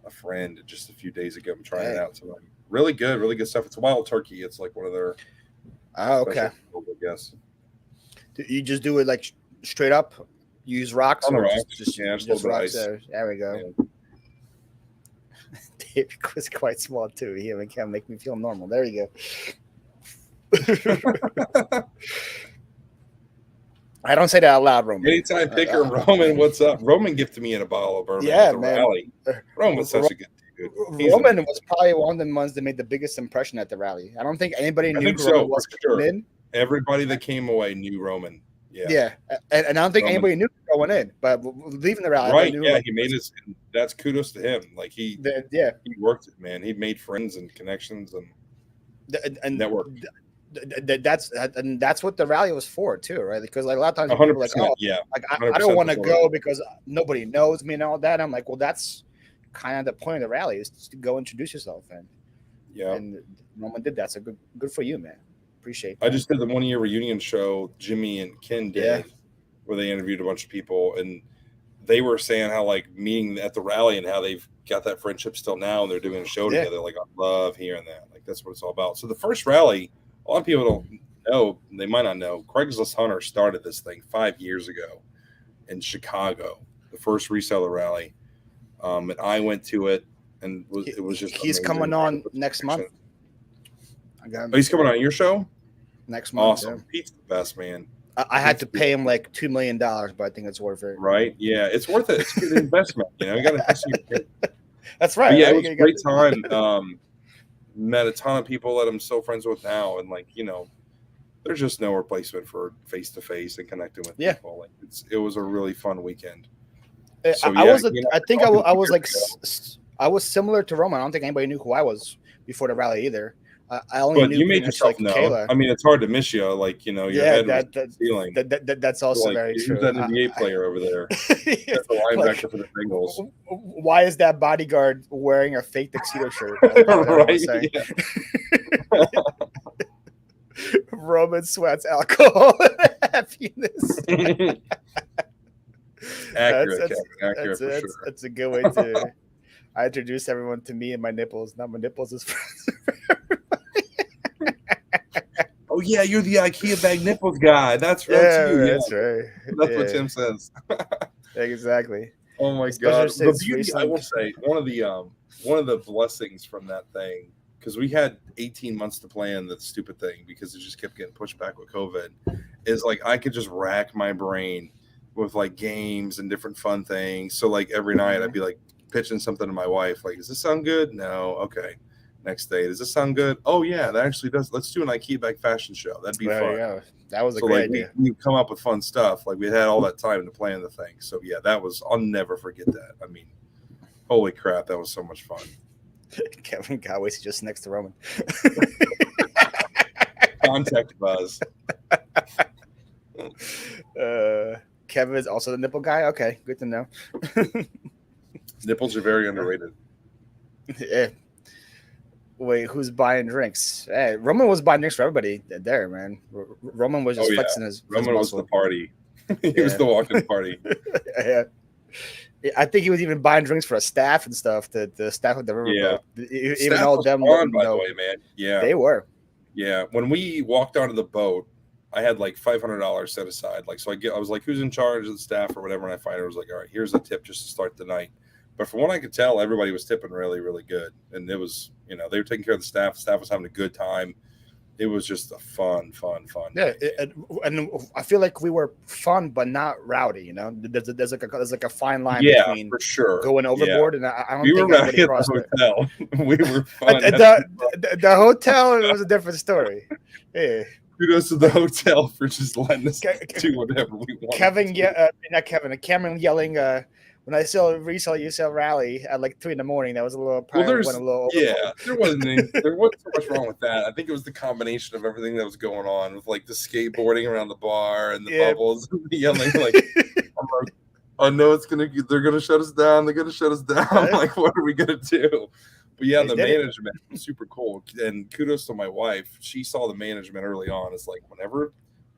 a friend just a few days ago. I'm trying it out tonight. Really good stuff. It's wild turkey. It's like one of their. Oh, okay. Food, I guess. You just do it like straight up. Use rocks. On the rocks. Just rocks. There we go. Yeah. Dave was quite small too. He can't make me feel normal. There you go. I don't say that out loud, Roman. Anytime Picker, Roman, what's up? Roman gifted me in a bottle of bourbon at the rally. Roman's such a good dude. Roman was probably one of the ones that made the biggest impression at the rally. I don't think anybody knew who Roman was coming in. Everybody that came away knew Roman. Yeah, and I don't think anybody knew going in, but leaving the rally, right? Yeah, he made us. That's kudos to him. Like he worked it, man. He made friends and connections and network. That's what the rally was for too, right? Because like a lot of times people are like, oh, yeah, like I don't want to go because nobody knows me and all that. I'm like, well, that's kind of the point of the rally is to go introduce yourself, and Roman did that. So good for you, man. Appreciate that. I just did the 1 year reunion show Jimmy and Ken did where they interviewed a bunch of people, and they were saying how like meeting at the rally and how they've got that friendship still now, and they're doing a show together. Like, I love hearing that. Like, that's what it's all about. So the first rally, a lot of people don't know, they might not know, Craigslist Hunter started this thing 5 years ago in Chicago, the first reseller rally. And I went to it, and it was just he's amazing. Coming on next month. He's coming on your show? next month. Awesome. Yeah. Pete's the best, man. I had to pay him like $2 million, but I think it's worth it. Right? Yeah, it's worth it. It's a good investment. You know, you got to invest in your kid. That's right. But yeah, right? it was a great time. Met a ton of people that I'm still friends with now, and like, you know, there's just no replacement for face to face and connecting with people. Like it was a really fun weekend. So I was I was similar to Roman. I don't think anybody knew who I was before the rally either. I only knew you made yourself like known. Kayla. I mean, it's hard to miss you. Like, you know, your head was ceiling. That's also like, very true. Who's that NBA player over there? That's the linebacker for the Bengals. Why is that bodyguard wearing a fake tuxedo shirt? Right? Yeah. Roman sweats alcohol happiness. Accurate, accurate for sure. That's a good way to. I introduced everyone to me and my nipples. Now my nipples is friends. Oh yeah, you're the IKEA bag nipples guy. That's right. That's right. That's what Tim says. Exactly. Oh my god! The beauty, I will say, one of the blessings from that thing, because we had 18 months to plan the stupid thing because it just kept getting pushed back with COVID, is like I could just rack my brain with like games and different fun things. So like every night I'd be like pitching something to my wife, like, does this sound good? No. Okay. Next day, does this sound good? Oh yeah, that actually does. Let's do an IKEA bag fashion show. That'd be fun. Yeah, that was a great idea. We come up with fun stuff. Like we had all that time to plan the thing. So yeah, that was. I'll never forget that. I mean, holy crap, that was so much fun. Kevin Godway's just next to Roman. Contact Buzz. Kevin is also the nipple guy. Okay, good to know. Nipples are very underrated. Yeah. Wait, who's buying drinks? Hey, Roman was buying drinks for everybody there, man. Roman was just flexing his Roman was muscle. the party. He was the walking party. Yeah. I think he was even buying drinks for a staff and stuff. The staff of the riverboat. Yeah. Even all of them. Fun, by the way, man. Yeah. They were. Yeah. When we walked onto the boat, I had like $500 set aside. Like, so I was like, who's in charge of the staff or whatever? And I find it was like, all right, here's a tip just to start the night. But from what I could tell, everybody was tipping really, really good. And it was, you know, they were taking care of the staff. The staff was having a good time. It was just a fun. Yeah, and I feel like we were fun, but not rowdy. You know, there's like a fine line between for sure going overboard, and I don't we think were rowdy at the hotel. We were fun. The hotel was a different story. Yeah. Kudos to the hotel for just letting us do whatever we want. Cameron yelling. When I saw Resell, you sell rally at like 3 a.m. That was a little. There wasn't so much wrong with that. I think it was the combination of everything that was going on with like the skateboarding around the bar and the bubbles and the yelling. Like, I'm like, I know they're gonna shut us down. They're gonna shut us down. I'm like, what are we gonna do? But yeah, the management was super cool. And kudos to my wife. She saw the management early on. It's like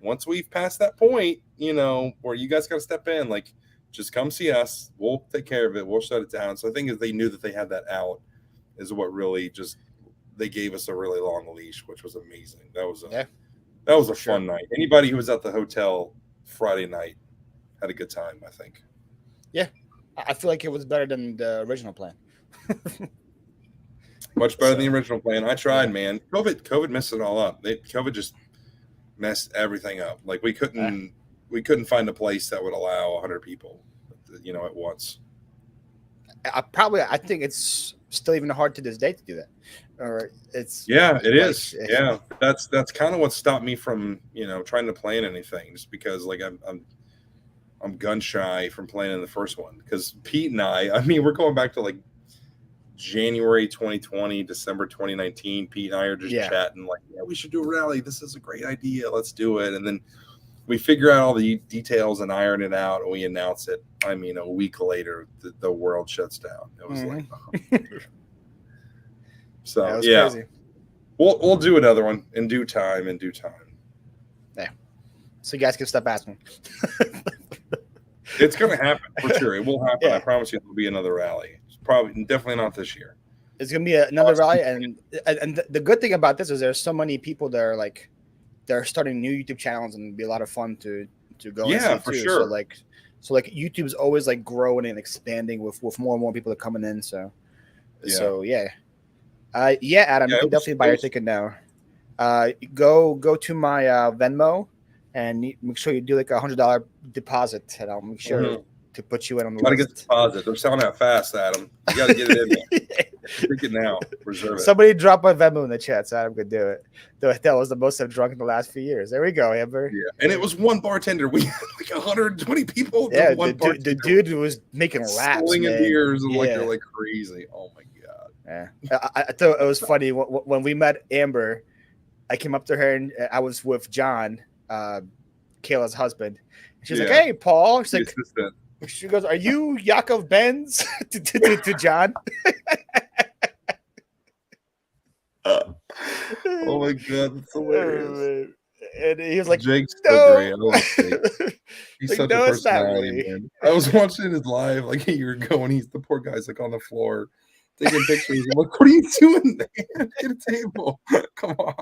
once we've passed that point, you know, where you guys got to step in, like. Just come see us. We'll take care of it. We'll shut it down. So I think if they knew that they had that out is what really they gave us a really long leash, which was amazing. That was a fun night. Anybody who was at the hotel Friday night had a good time, I think. Yeah. I feel like it was better than the original plan. Much better than the original plan. I tried, man. COVID messed it all up. COVID just messed everything up. Like we couldn't find a place that would allow 100 people, you know, at once. I think it's still even hard to this day to do that. Or it is. Yeah, that's kind of what stopped me from, you know, trying to plan anything, just because like I'm gun shy from planning the first one. Because Pete and I mean, we're going back to like January 2020, December 2019. Pete and I are just chatting like, yeah, we should do a rally. This is a great idea. Let's do it. And then we figure out all the details and iron it out, and we announce it. I mean, a week later, the world shuts down. It was like, so yeah, crazy. We'll do another one in due time. Yeah. So you guys can stop asking. It's going to happen for sure. It will happen. I promise you, there'll be another rally. It's definitely not this year. It's going to be another rally, and the good thing about this is there's so many people that are like. They're starting new YouTube channels, and it'd be a lot of fun to go. Yeah, and see for too. sure. So YouTube's always like growing and expanding with more and more people that are coming in. So yeah, Adam, you can definitely buy your ticket now. Go to my Venmo and make sure you do like $100 deposit, and I'll make sure to put you in on the Got to get the list. deposit. They're selling out fast, Adam. You got to get it in there. Take it now. Reserve it. Somebody drop my Venmo in the chat so Adam could do it. That was the most I've drunk in the last few years. There we go, Amber. Yeah, and it was one bartender. We had like 120 people. Yeah, the dude was making laps, slinging beers and yeah. like crazy. Oh my god. Yeah, I thought it was funny when we met Amber. I came up to her and I was with John, Kayla's husband. She's like, "Hey, Paul." She's like, assistant. She goes, "Are you Yakov Benz?" to John. Oh my god, that's hilarious. And he was like, Jake's no. so great. I love Jake. He's like, such no, a personality, man. I was watching his live like a year ago, and the poor guy's like on the floor taking pictures. I'm like, what are you doing there? Get a table. Come on.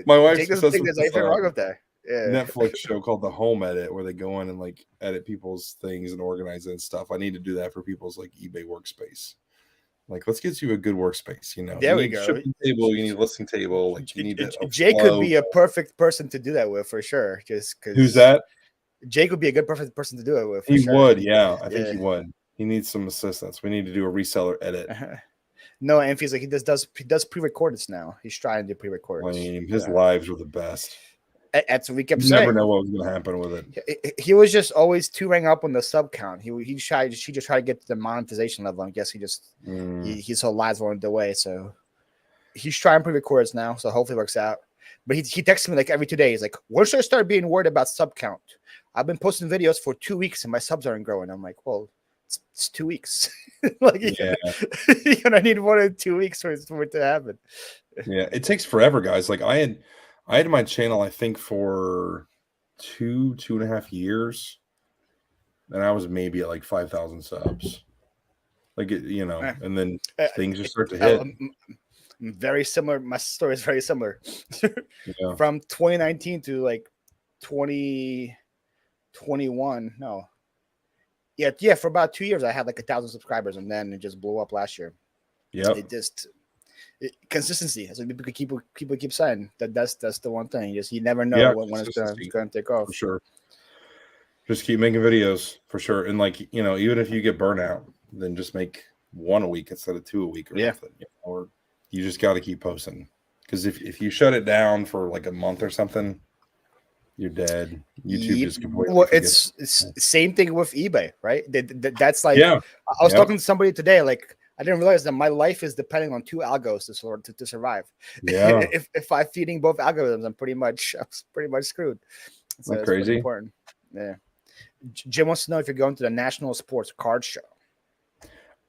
My wife's obsessed with this wrong with that. Yeah. Netflix show called The Home Edit, where they go in and like edit people's things and organize it and stuff. I need to do that for people's like eBay workspace. Like, let's get you a good workspace. You know, there you we go. Shipping table, you need a listing table. Like, you need Jay could be a perfect person to do that with for sure. Just because who's that? Jake would be a good perfect person to do it with. He would, yeah. I think he would. He needs some assistance. We need to do a reseller edit. No, and he's like he does pre-recordeds now. He's trying to do pre-recordeds. His lives were the best. That's what we kept you saying. Never know what was going to happen with it. He was just always touring up on the sub count. He just tried to get to the monetization level. I guess his whole lives went away. So he's trying pre-records now. So hopefully it works out. But he texts me like every 2 days. He's like, when should I start being worried about sub count? I've been posting videos for 2 weeks and my subs aren't growing. I'm like, well, it's 2 weeks. Like, yeah, you're gonna need 1 or 2 weeks for it to happen. Yeah, it takes forever, guys. Like I had my channel, I think, for 2.5 years, and I was maybe at like 5,000 subs. Like and then things just start to hit. Very similar. My story is very similar. Yeah. From 2019 to like 2021. No. Yeah, for about 2 years I had like 1,000 subscribers, and then it just blew up last year. Yeah. Consistency. As people keep saying that's the one thing. You never know when it's going to take off. For sure. Just keep making videos for sure, and like even if you get burnout, then just make 1 a week instead of 2 a week or something. Or you just got to keep posting, because if you shut it down for like a month or something, you're dead. YouTube just completely. Well, it's same thing with eBay, right? That's like I was talking to somebody today. Like, I didn't realize that my life is depending on 2 algos to survive. Yeah. if I'm feeding both algorithms, I'm pretty much screwed. So that's crazy. Important. Yeah. Jim wants to know if you're going to the National Sports Card Show.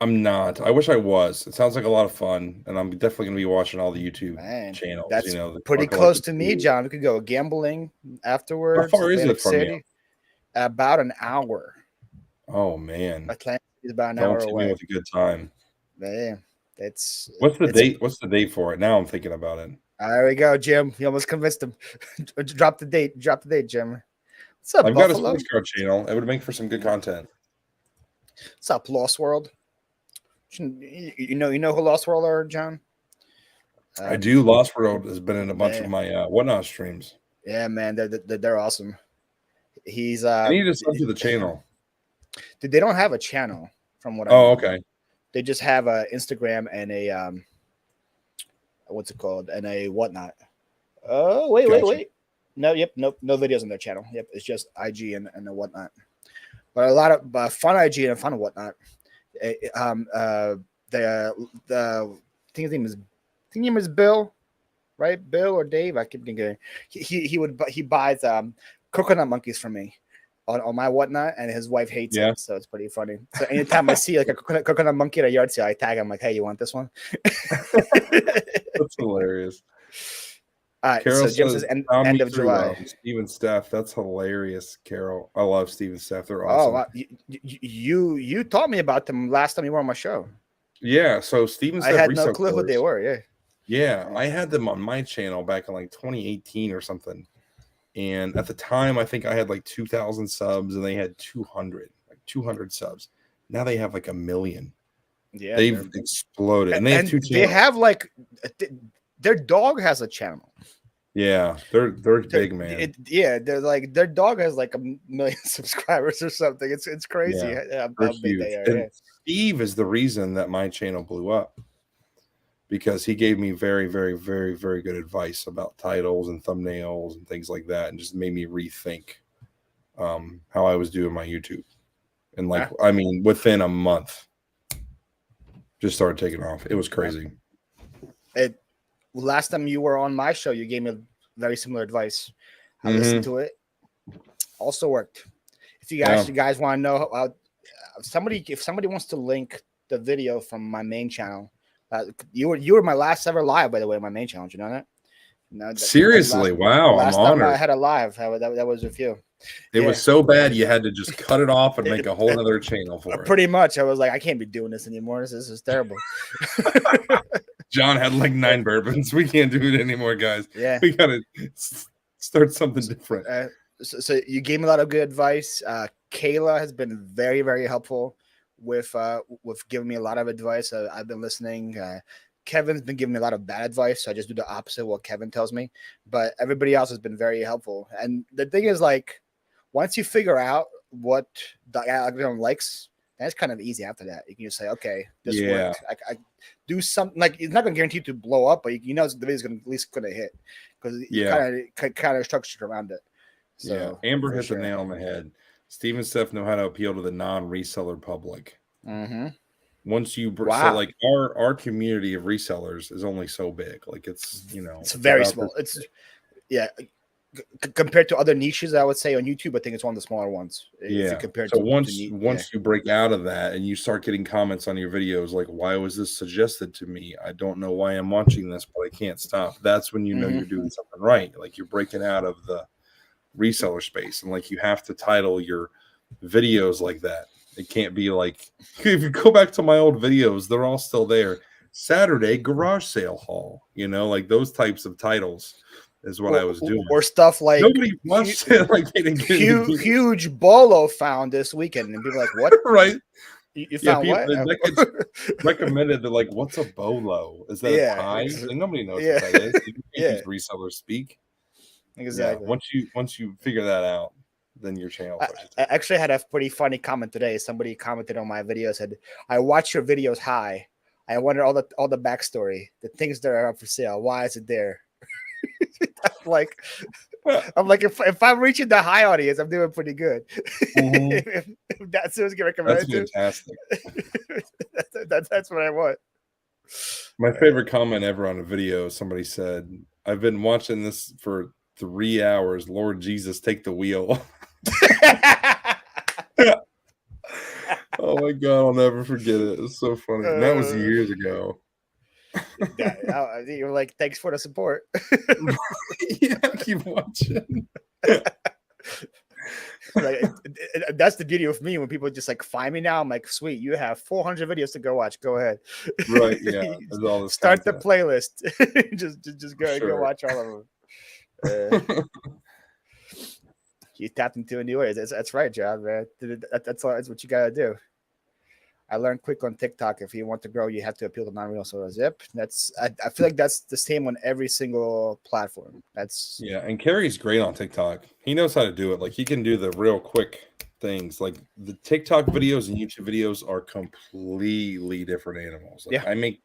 I'm not. I wish I was. It sounds like a lot of fun, and I'm definitely going to be watching all the YouTube channels. That's pretty close to me, John. We could go gambling afterwards. How far is it from you? About an hour. Oh man, Atlantic is about an hour away. Me with a good time. Man, what's the date? What's the date for it? Now I'm thinking about it. There we go, Jim. You almost convinced him. Drop the date, Jim. What's up, I've Buffalo? got a sports card channel. It would make for some good content. What's up, Lost World? You know who Lost World are, John? I do. Lost World has been in a bunch of my Whatnot streams. Yeah, man, they're awesome. He's I need to sub to the channel. They don't have a channel from what I know. Okay. They just have a Instagram and a what's it called, and a Whatnot. Oh, wait. No videos on their channel. Yep, it's just IG and a Whatnot. But a lot of fun IG and fun Whatnot. I think his name is Bill, right? Bill or Dave? I keep thinking he buys coconut monkeys from me on my Whatnot, and his wife hates it, so it's pretty funny. So anytime I see like a coconut monkey at a yard sale, I tag him like, "Hey, you want this one?" That's hilarious. All right, Carol so Jim says end of July. Steve and Steph, that's hilarious, Carol. I love Steve and Steph. They're awesome. Oh, wow. You taught me about them last time you were on my show. Yeah, so Steve and Steph, I had no clue who they were. Yeah, I had them on my channel back in like 2018 or something. And at the time, I think I had like 2,000 subs, and they had 200 subs. Now they have like 1 million. Yeah, they've exploded, and they have 2 channels. They have like their dog has a channel. Yeah, they're big, man. They're like their dog has like 1 million subscribers or something. It's crazy Yeah, how big they are. And Steve is the reason that my channel blew up, because he gave me very, very, very, very good advice about titles and thumbnails and things like that, and just made me rethink how I was doing my YouTube. And like, I mean, within a month, just started taking off. It was crazy. Last time you were on my show, you gave me very similar advice. I listened to it. Also worked. If you guys want to know, if somebody wants to link the video from my main channel, you were my last ever live, by the way, on my main channel. You know that? No, Seriously, wow! Last I'm time honored. I had a live, that was with you. It was so bad you had to just cut it off and make a whole other channel for it. Pretty much, I was like, I can't be doing this anymore. This is terrible. John had like 9 bourbons. We can't do it anymore, guys. Yeah, we gotta start something different. So you gave me a lot of good advice. Kayla has been very, very helpful with giving me a lot of advice. I've been listening. Kevin's been giving me a lot of bad advice, so I just do the opposite of what Kevin tells me. But everybody else has been very helpful. And the thing is, like, once you figure out what the algorithm likes, that's kind of easy after that. You can just say, okay, this worked. I do something. Like, it's not going to guarantee you to blow up, but the video's going to at least going to hit, because you kind of structured around it. So, Amber hit the nail on the head. Steve and Steph know how to appeal to the non-reseller public. Once you so like our community of resellers is only so big. Like, it's it's very small. It's compared to other niches, I would say on YouTube, I think it's one of the smaller ones. Compared to once you break out of that and you start getting comments on your videos like, why was this suggested to me? I don't know why I'm watching this, but I can't stop. That's when you know you're doing something right. Like, you're breaking out of the reseller space, and like, you have to title your videos like that. It can't be like, if you go back to my old videos, they're all still there. Saturday garage sale haul, like those types of titles is what I was doing. Or stuff like, nobody watched it. Like, huge bolo found this weekend, and people are like, what? Right? You found what? Recommended. They're like, what's a bolo? Is that a tie? And nobody knows what that is. You can't use resellers speak. Exactly. Once you figure that out, then your channel. I actually had a pretty funny comment today. Somebody commented on my video, said, "I watch your videos high. I wonder all the backstory, the things that are up for sale. Why is it there?" I'm like, if I'm reaching the high audience, I'm doing pretty good. If that's who's getting recommended, that's fantastic. That's what I want. My favorite comment ever on a video, somebody said, "I've been watching this for 3 hours. Lord Jesus, take the wheel." Oh my God, I'll never forget it. It's so funny. And that was years ago. You're like, thanks for the support. Keep watching. Like, that's the beauty of me. When people just like find me now, I'm like, sweet, you have 400 videos to go watch. Go ahead. Right. Yeah. All Start content. The playlist. just go watch all of them. You tapped into a new way. That's right, John, man. That's what you gotta do. I learned quick on TikTok. If you want to grow, you have to appeal to non-real. So zip. I feel like that's the same on every single platform. And Kerry's great on TikTok. He knows how to do it. Like, he can do the real quick things. Like, the TikTok videos and YouTube videos are completely different animals. Like, I make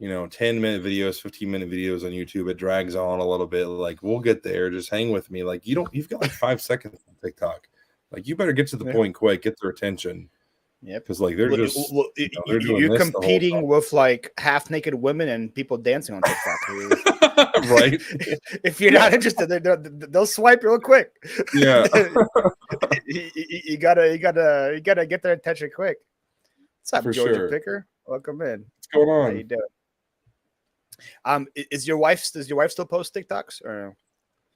10-minute videos, 15-minute videos on YouTube. It drags on a little bit. Like, we'll get there. Just hang with me. Like, you've got like 5 seconds on TikTok. Like, you better get to the point quick, get their attention. Yep. Because like they're just you're competing with like half-naked women and people dancing on TikTok. Right. If you're not interested, they'll swipe real quick. Yeah. you gotta get their attention quick. What's up, Georgia Picker? Welcome in. What's going on? How you doing? Does your wife still post TikToks or no?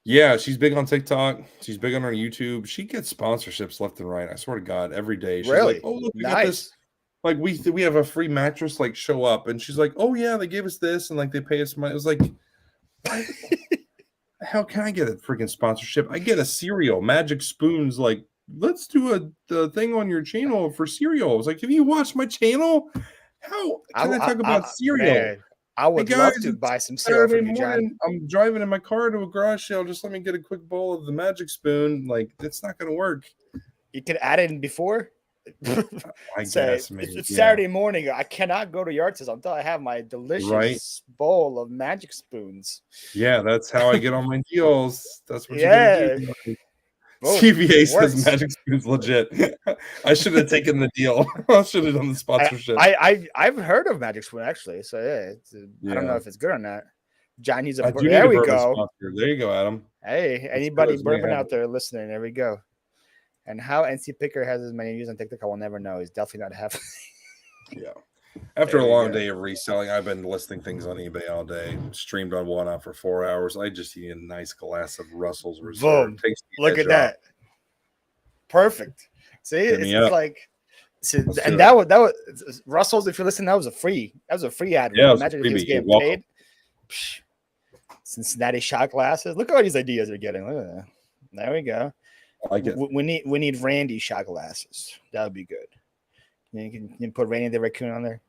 Yeah, she's big on TikTok. She's big on her YouTube. She gets sponsorships left and right. I swear to God, every day. She's really? Like, oh, look, we got this. Like, we have a free mattress. Like, show up, and she's like, oh yeah, they gave us this, and like they pay us money. I was like, how can I get a freaking sponsorship? I get a cereal, Magic Spoons. Like, let's do the thing on your channel for cereal. I was like, have you watched my channel? How can I talk about cereal? Man. I would Hey love guys, to it's buy some cereal Saturday from you, John. morning. I'm driving in my car to a garage sale. Just let me get a quick bowl of the magic spoon. Like, it's not going to work. You could add it in before. I Say guess, maybe. it's Yeah. Saturday morning. I cannot go to yard sales until I have my delicious bowl of magic spoons. Yeah, that's how I get all my deals. That's what you Yeah. got to do. Boom. CVA says Works. magic spoon's legit. I should have taken the deal. I should have done the sponsorship. I've heard of magic spoon actually. So I don't know if it's good or not. John, he's a there we go. Sponsor. There you go, Adam. Hey, anybody bourbon out there listening? There we go. And how NC Picker has as many views on TikTok, I will never know. He's definitely not having. Yeah. After a long day of reselling, I've been listing things on eBay all day. Streamed on Whatnot for 4 hours. I just need a nice glass of Russell's Reserve. Boom! Look at that. Perfect. See, it's like, and that was Russell's. If you're listening, that was a free ad. Yeah, imagine if he was getting paid. Cincinnati shot glasses. Look at all these ideas they're getting. Look at that. There we go. I like it. We need Randy shot glasses. That would be good. You can put Randy the raccoon on there.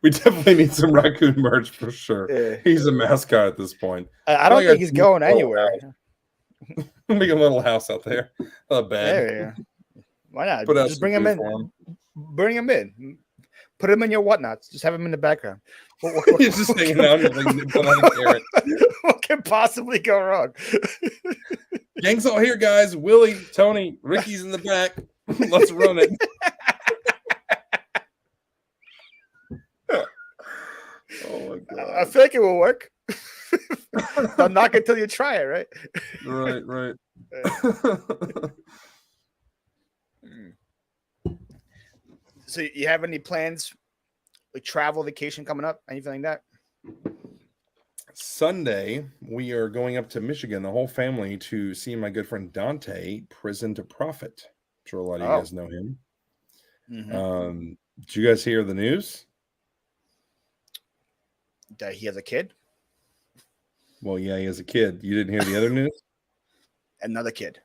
We definitely need some raccoon merch for sure. Yeah. He's a mascot at this point. I don't think he's going anywhere. Make a little house out there. A bed. There. Why not? Just bring him in. Bring him in. Put him in your whatnots. Just have him in the background. He's just hanging out and like put on a carrot. What can possibly go wrong? Gang's all here, guys. Willie, Tony, Ricky's in the back. Let's run it. Oh my god! I feel like it will work. Don't knock it till you try it, right? Right. So, you have any plans, like travel, vacation coming up, anything like that? Sunday, we are going up to Michigan, the whole family, to see my good friend Dante, Prison to Profit. I'm sure a lot of you guys know him. Mm-hmm. Did you guys hear the news? That he has a kid? Well, yeah, he has a kid. You didn't hear the other news? Another kid.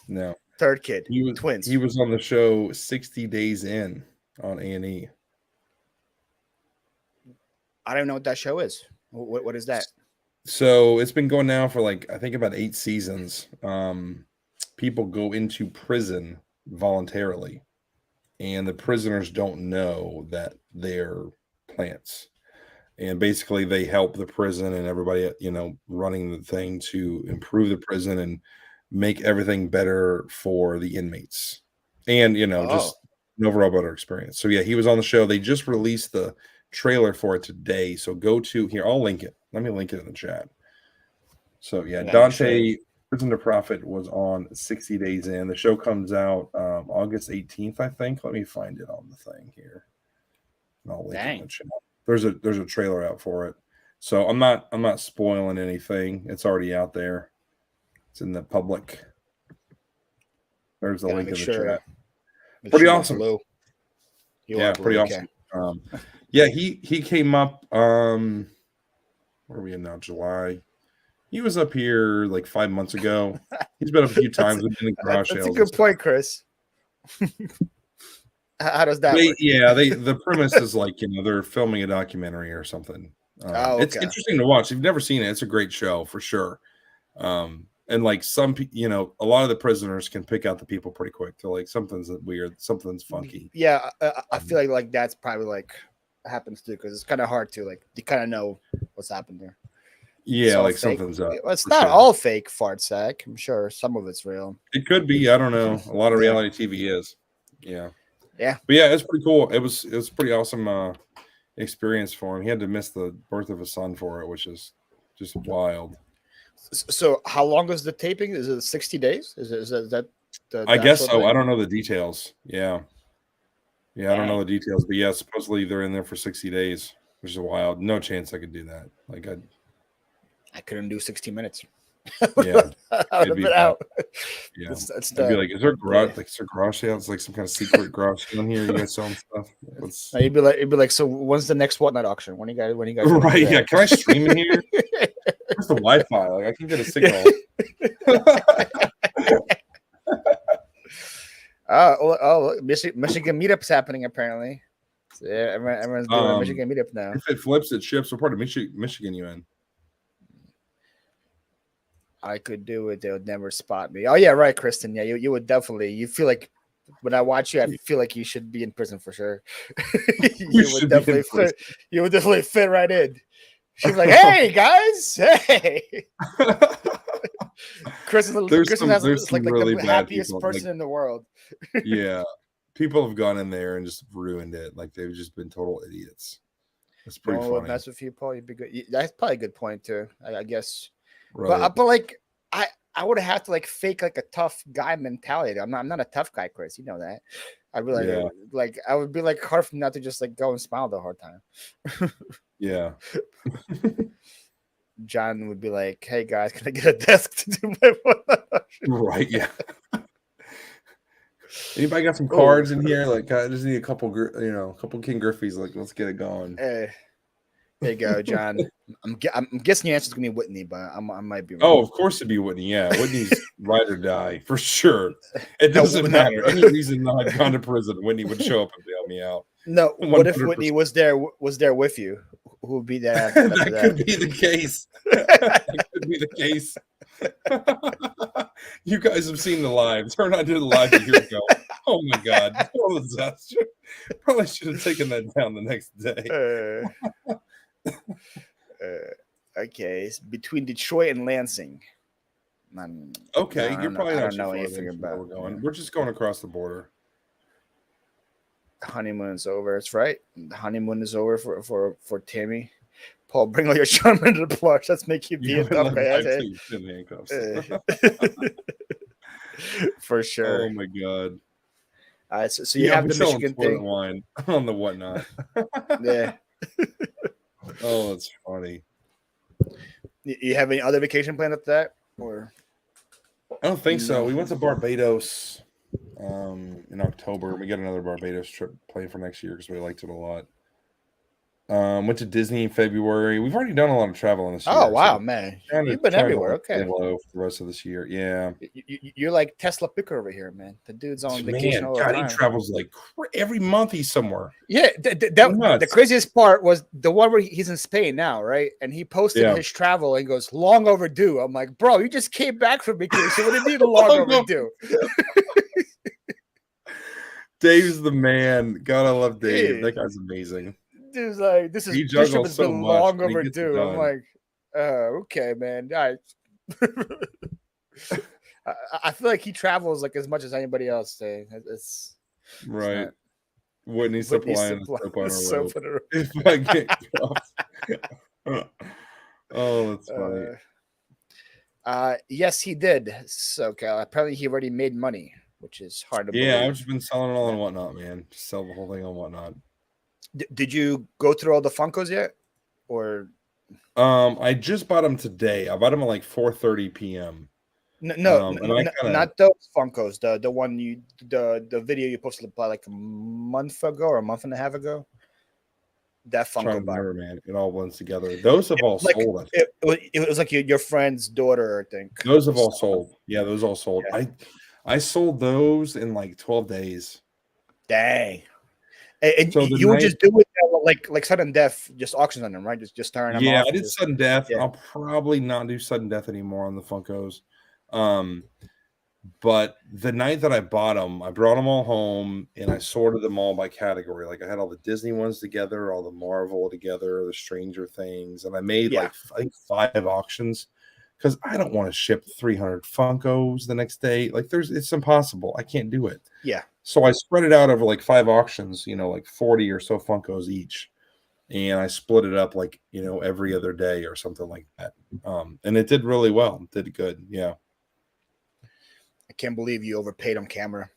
No. Third kid. Twins. He was on the show 60 Days In on A&E. I don't know what that show is. What is that? So it's been going now for like, I think about 8 seasons. People go into prison voluntarily, and the prisoners don't know that they're plants. And basically they help the prison and everybody, running the thing to improve the prison and make everything better for the inmates. And, just an overall better experience. So yeah, he was on the show. They just released the trailer for it today. So go to here. I'll link it. Let me link it in the chat. So yeah, Dante Prison to Profit was on 60 Days In. The show comes out August 18th, I think. Let me find it on the thing here. And I'll link it in the chat. There's a trailer out for it. So I'm not spoiling anything. It's already out there. It's in the public. There's the link in the chat. Pretty awesome. Pretty awesome. Yeah, he came up. Where are we in now? July. He was up here like 5 months ago. He's been up a few times. That's a good point, Chris. How does that work? Yeah, the premise is like, they're filming a documentary or something. It's interesting to watch. If you've never seen it, it's a great show for sure. And like a lot of the prisoners can pick out the people pretty quick. They're like, something's weird, something's funky. Yeah, I feel like that's probably like happens too, because it's kind of hard to you kind of know what's happened there. Yeah, like fake. Something's up. Well, it's not all fake, fart sack. I'm sure some of it's real. It could be. I don't know. A lot of reality TV is. Yeah. Yeah. But yeah, it's pretty cool. It was pretty awesome experience for him. He had to miss the birth of his son for it, which is just wild. So how long is the taping? Is it 60 days? Is that I guess so. Thing? I don't know the details. Yeah. I don't know the details, but yeah, supposedly they're in there for 60 days, which is wild. No chance I could do that. Like I couldn't do 60 minutes. Yeah, I'd have been out. Yeah, it's be like, is there a garage? Like, is there a garage sale? It's like some kind of secret garage down here. You guys selling stuff? No, you'd be like, so when's the next whatnot auction? When you guys? Right? Yeah. Can I stream in here? Where's the Wi-Fi? Like, I can get a signal. Look, Michigan meetup's happening apparently. Yeah, everyone's doing a Michigan meetup now. If it flips, it ships. What part of Michigan you in? I could do it. They would never spot me. Oh yeah, right, Kristen. Yeah, you would definitely. You feel like when I watch you, I feel like you should be in prison for sure. you would definitely fit. You would definitely fit right in. She'd be like, "Hey guys, hey." Kristen has like really the happiest person in the world. Yeah, people have gone in there and just ruined it. Like they've just been total idiots. That's pretty funny. Would mess with you, Paul. You'd be good. That's probably a good point too. I guess. Right. But like I would have to like fake like a tough guy mentality. I'm not a tough guy, Chris. You know that. I'd be like I would be like hard for me not to just like go and smile the whole time. Yeah. John would be like, "Hey guys, can I get a desk to do my one?" Right. Yeah. Anybody got some cards in here? Like, I just need a couple King Griffeys. Like, let's get it going. There you go, John. I'm guessing your answer is gonna be Whitney, but I might be wrong. Oh, of course it'd be Whitney. Yeah, Whitney's ride or die for sure. It doesn't matter. Any reason I'd gone to prison, Whitney would show up and bail me out. No, 100%. What if Whitney was there with you? Who would be there? That could be the case. That could be the case. You guys have seen the live. Turn on to the live a year ago. Oh my God. Total disaster. Probably should have taken that down the next day. Okay, it's between Detroit and Lansing. Okay, you're probably not know anything about. We're going. We're just going across the border. Honeymoon's over. That's right. The honeymoon is over for Tammy. Paul, bring all your charm into the plush. Let's make you be a tough for sure. Oh my God. So you have the Michigan thing wine on the whatnot. Yeah. Oh, that's funny. You have any other vacation plans after that, or? I don't think so. We went to Barbados in October. We got another Barbados trip planned for next year because we liked it a lot. Went to Disney in February. We've already done a lot of traveling this year. Oh wow, man! You've been everywhere. Okay, low for the rest of this year. Yeah, you're like Tesla Picker over here, man. The dude's on vacation all the time. He travels like every month. He's somewhere. Yeah, the craziest part was the one where he's in Spain now, right? And he posted his travel and goes, "Long overdue." I'm like, bro, you just came back from vacation. What do you mean long overdue? Dave's the man. God, I love Dave. That guy's amazing. Dude's like, this trip has been long overdue. I'm like, okay, man. I feel like he travels like as much as anybody else. It's right. Whitney's supplying soap on a rope. If I get oh, that's funny. Yes, he did. So apparently he already made money, which is hard to believe. Yeah, I've just been selling it all on Whatnot, man. Just sell the whole thing on Whatnot. Did you go through all the Funkos yet, or? I just bought them today. I bought them at like 4:30 p.m. No, not those Funkos. The one the video you posted about like a month ago or a month and a half ago. That Funko remember, man. It all blends together. Those have all sold. It was like your friend's daughter, I think. Those have all sold. Yeah, those all sold. Yeah. I sold those in like 12 days. Dang. And so you would just do it like sudden death, just auctions on them, right? Just turn them off. Yeah, I did sudden death. Yeah. I'll probably not do sudden death anymore on the Funkos. But the night that I bought them, I brought them all home and I sorted them all by category. Like I had all the Disney ones together, all the Marvel together, the Stranger Things, and I made like I think 5 auctions because I don't want to ship 300 Funkos the next day. Like it's impossible. I can't do it. Yeah. So I spread it out over like 5 auctions, like 40 or so Funkos each. And I split it up like, every other day or something like that. And it did really well. It did good. Yeah. I can't believe you overpaid on camera.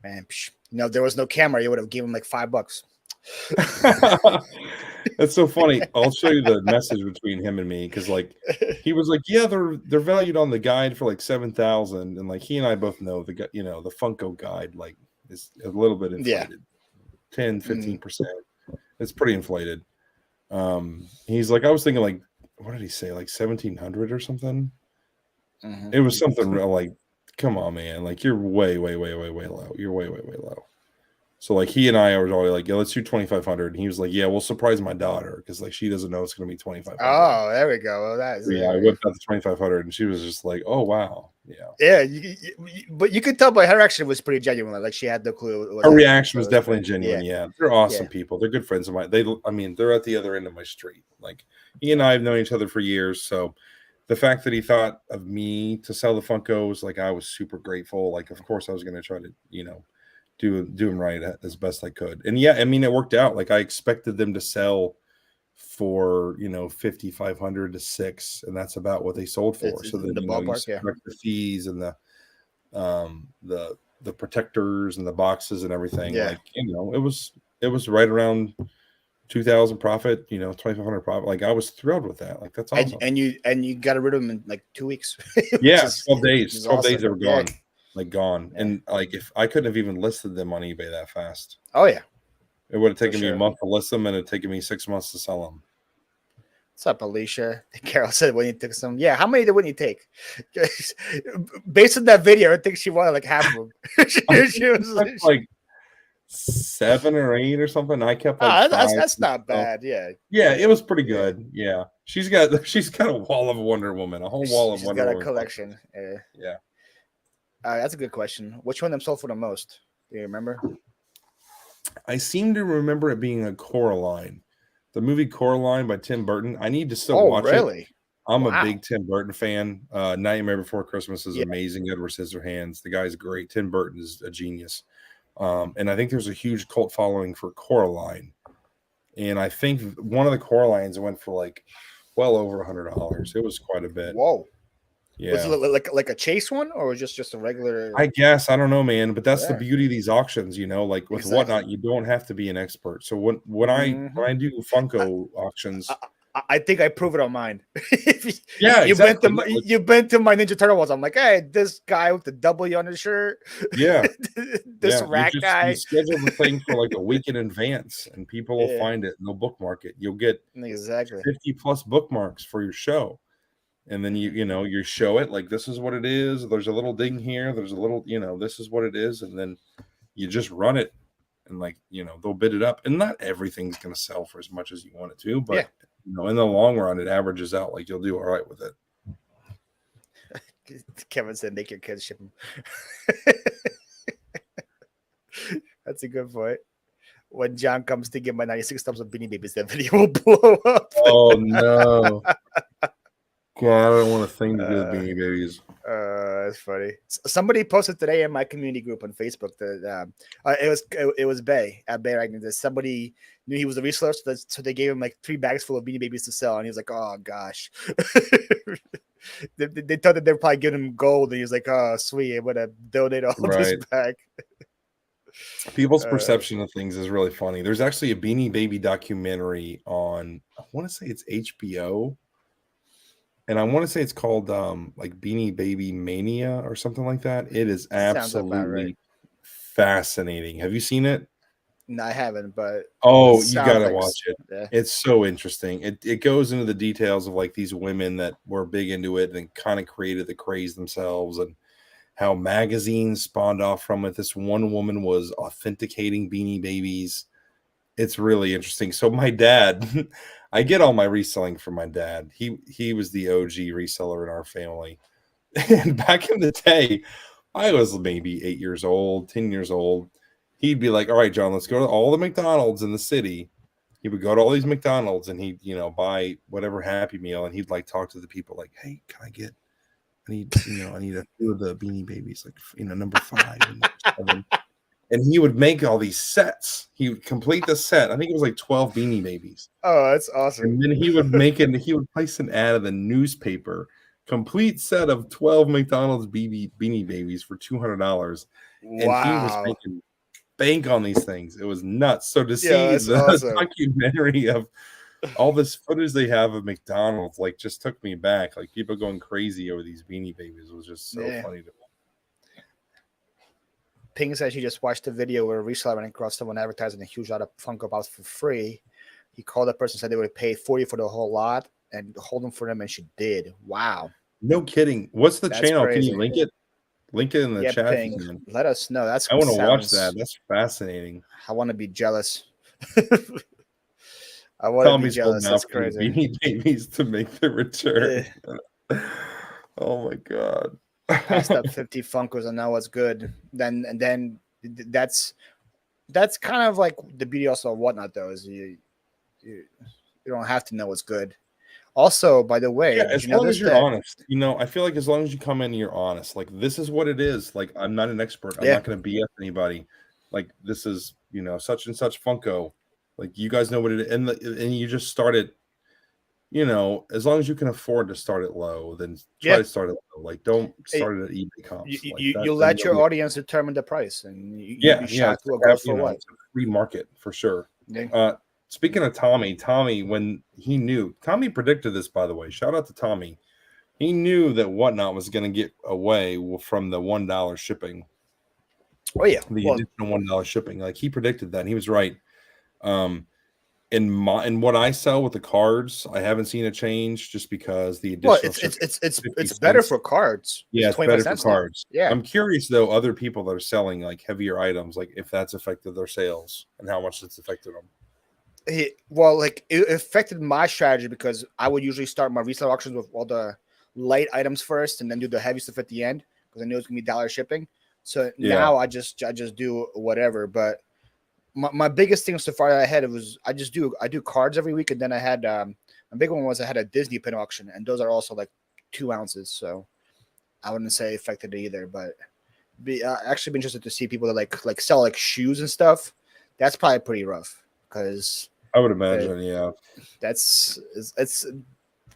Man, if there was no camera, you would have given him like $5. That's so funny. I'll show you the message between him and me because like he was like, yeah, they're valued on the guide for like 7,000, and like he and I both know the the Funko guide like is a little bit inflated, 10-15%. It's pretty inflated. He's like, I was thinking like, what did he say, like 1,700 or something? Mm-hmm. It was something real like, come on, man, like you're way low. You're way low. So like he and I were always like, yeah, let's do 2,500. And he was like, yeah, we'll surprise my daughter because like she doesn't know it's gonna be 2,500. Oh, there we go. Well, that is Yeah, I whipped out the 2,500 and she was just like, oh wow. Yeah. Yeah, but you could tell by her reaction was pretty genuine. Like she had no clue. Her reaction was definitely genuine. Yeah. Yeah, they're awesome people. They're good friends of mine. They're at the other end of my street. Like he and I have known each other for years. So the fact that he thought of me to sell the Funkos, like I was super grateful. Like, of course, I was going to try to, do them right as best I could. And yeah, I mean, it worked out. Like I expected them to sell for 5,500 to 6, and that's about what they sold for. So then the ballpark, the fees and the protectors and the boxes and everything. Yeah. Like it was right around 2,000 profit, 2,500 profit. Like I was thrilled with that. Like that's awesome. And you got rid of them in like 2 weeks. Yeah, 12 days. 12 awesome. days they were gone. Yeah. Like gone. Yeah. And like if I couldn't have even listed them on eBay that fast. Oh yeah. It would have taken me a month to list them, and it'd taken me 6 months to sell them. What's up, Alicia? Carol said when you took some. Yeah, how many wouldn't you take? Based on that video, I think she wanted like half of them. she was like 7 or 8 or something. I kept like that's not bad. Yeah. Yeah, it was pretty good. Yeah. She's got a wall of Wonder Woman, a whole wall of Wonder Woman. She's got a collection. Yeah. That's a good question. Which one of them sold for the most? Do you remember? I seem to remember it being a Coraline. The movie Coraline by Tim Burton. I need to still watch it. I'm a big Tim Burton fan. Nightmare Before Christmas is amazing. Edward Scissorhands. The guy's great. Tim Burton is a genius. And I think there's a huge cult following for Coraline. And I think one of the Coralines went for like well over $100. It was quite a bit. Whoa. Yeah. Was it like a chase one, or was just a regular? I guess I don't know, man. But that's the beauty of these auctions, like with whatnot, you don't have to be an expert. So when I do Funko auctions, I think I prove it on mine. Yeah, you've been to my Ninja Turtle ones. I'm like, hey, this guy with the W on his shirt. Yeah, this rat guy. You schedule the thing for like a week in advance, and people will find it and they'll bookmark it. You'll get 50 plus bookmarks for your show. And then you show it like this is what it is. There's a little ding here. There's a little, this is what it is. And then you just run it and they'll bid it up. And not everything's going to sell for as much as you want it to. But, in the long run, it averages out. Like you'll do all right with it. Kevin said, make your kids ship them. That's a good point. When John comes to get my 96 tubs of Beanie Babies, that video will blow up. Oh, no. God, I don't want to think to do with Beanie Babies. That's funny. Somebody posted today in my community group on Facebook that it was Bay at Bay Ragnar. That somebody knew he was a reseller, so they gave him like 3 bags full of Beanie Babies to sell, and he was like, "Oh gosh." they thought that they were probably giving him gold, and he was like, "Oh sweet, I'm gonna donate all this back." People's perception of things is really funny. There's actually a Beanie Baby documentary on, I want to say it's HBO. And I want to say it's called like Beanie Baby Mania or something like that. It is absolutely fascinating. Have you seen it? No, I haven't, but you gotta watch it. Yeah. It's so interesting. It goes into the details of like these women that were big into it and kind of created the craze themselves, and how magazines spawned off from it. This one woman was authenticating Beanie Babies. It's really interesting. So my dad, I get all my reselling from my dad. He was the OG reseller in our family. And back in the day, I was maybe 8 years old, 10 years old. He'd be like, all right, John, let's go to all the McDonald's in the city. He would go to all these McDonald's and he'd, buy whatever Happy Meal. And he'd like talk to the people like, hey, I need a few of the Beanie Babies, like, number 5 and number 7. And he would make all these sets. He would complete the set. I think it was like 12 Beanie Babies. Oh, that's awesome. And then he would make it. He would place an ad in the newspaper. Complete set of 12 McDonald's Beanie Babies for $200. And he was making bank on these things. It was nuts. So to see the documentary of all this footage they have of McDonald's, like, just took me back. Like, people going crazy over these Beanie Babies was just so funny to me. Ping says he just watched a video where a reseller ran across someone advertising a huge lot of Funko Pops for free. He called the person, said they would have paid $40 for the whole lot and hold them for them, and she did. Wow. No kidding. What's the channel? Crazy. Can you link it? Link it in the chat. Ping. Let us know. I want to watch that. That's fascinating. I want to be jealous. I want to be jealous. That's crazy. Beanie Babies to make the return. Oh my god! Passed up 50 Funkos and now what's good. Then that's kind of like the beauty also of Whatnot though, is you don't have to know what's good. Also, by the way, as long as you're honest, I feel like as long as you come in, you're honest. Like, this is what it is. Like, I'm not an expert. I'm not going to BS anybody. Like, this is, such and such Funko. Like, you guys know what it is. And you just start it, as long as you can afford to start it low, then try to start it low. Like, don't start it at eBay comps. You let your audience determine the price. And you'll be shocked who will go for what. It's a free market, for sure. Yeah. Speaking of Tommy, when he knew, Tommy predicted this, by the way. Shout out to Tommy. He knew that Whatnot was going to get away from the $1 shipping. Oh yeah, the additional $1 shipping. Like, he predicted that. And he was right. In what I sell with the cards, I haven't seen a change just because the additional. It's better for cards. Yeah, it's better for cards. Yeah, I'm curious though, other people that are selling like heavier items, like if that's affected their sales and how much it's affected them. It affected my strategy because I would usually start my resale auctions with all the light items first and then do the heavy stuff at the end because I knew it's gonna be $1 shipping. So now I just do whatever. But my biggest thing so far that I had was I do cards every week, and then I had my big one was I had a Disney pin auction, and those are also like 2 ounces. So I wouldn't say affected it either, but actually be interested to see people that like sell like shoes and stuff. That's probably pretty rough because I would imagine, it's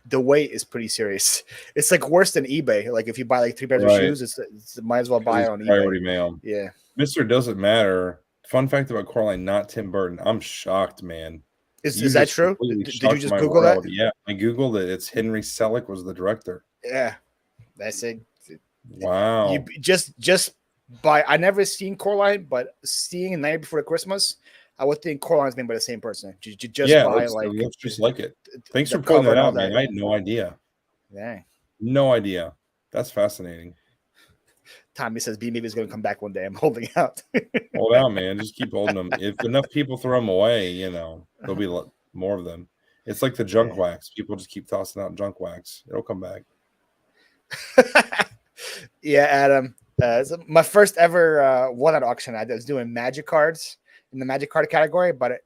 the weight is pretty serious. It's like worse than eBay. Like if you buy like 3 pairs of shoes, it's might as well buy it on eBay. Priority mail. Yeah. Mr. Doesn't Matter. Fun fact about Coraline, not Tim Burton. I'm shocked, man. Is that true? Did you just Google that? Yeah, I Googled it. It's Henry Selick was the director. Yeah. That's it. Wow. You just by I never seen Coraline, but seeing it Night Before Christmas, I would think Coraline's made by the same person. Just buy it looks just like it. Thanks for pointing that out, man. I had no idea. Yeah. No idea. That's fascinating. Tommy says B maybe is going to come back one day. I'm holding out. Hold out, man. Just keep holding them. If enough people throw them away, there'll be more of them. It's like the junk wax. People just keep tossing out junk wax. It'll come back. Yeah, Adam. My first ever one-out auction. I was doing magic cards in the magic card category, but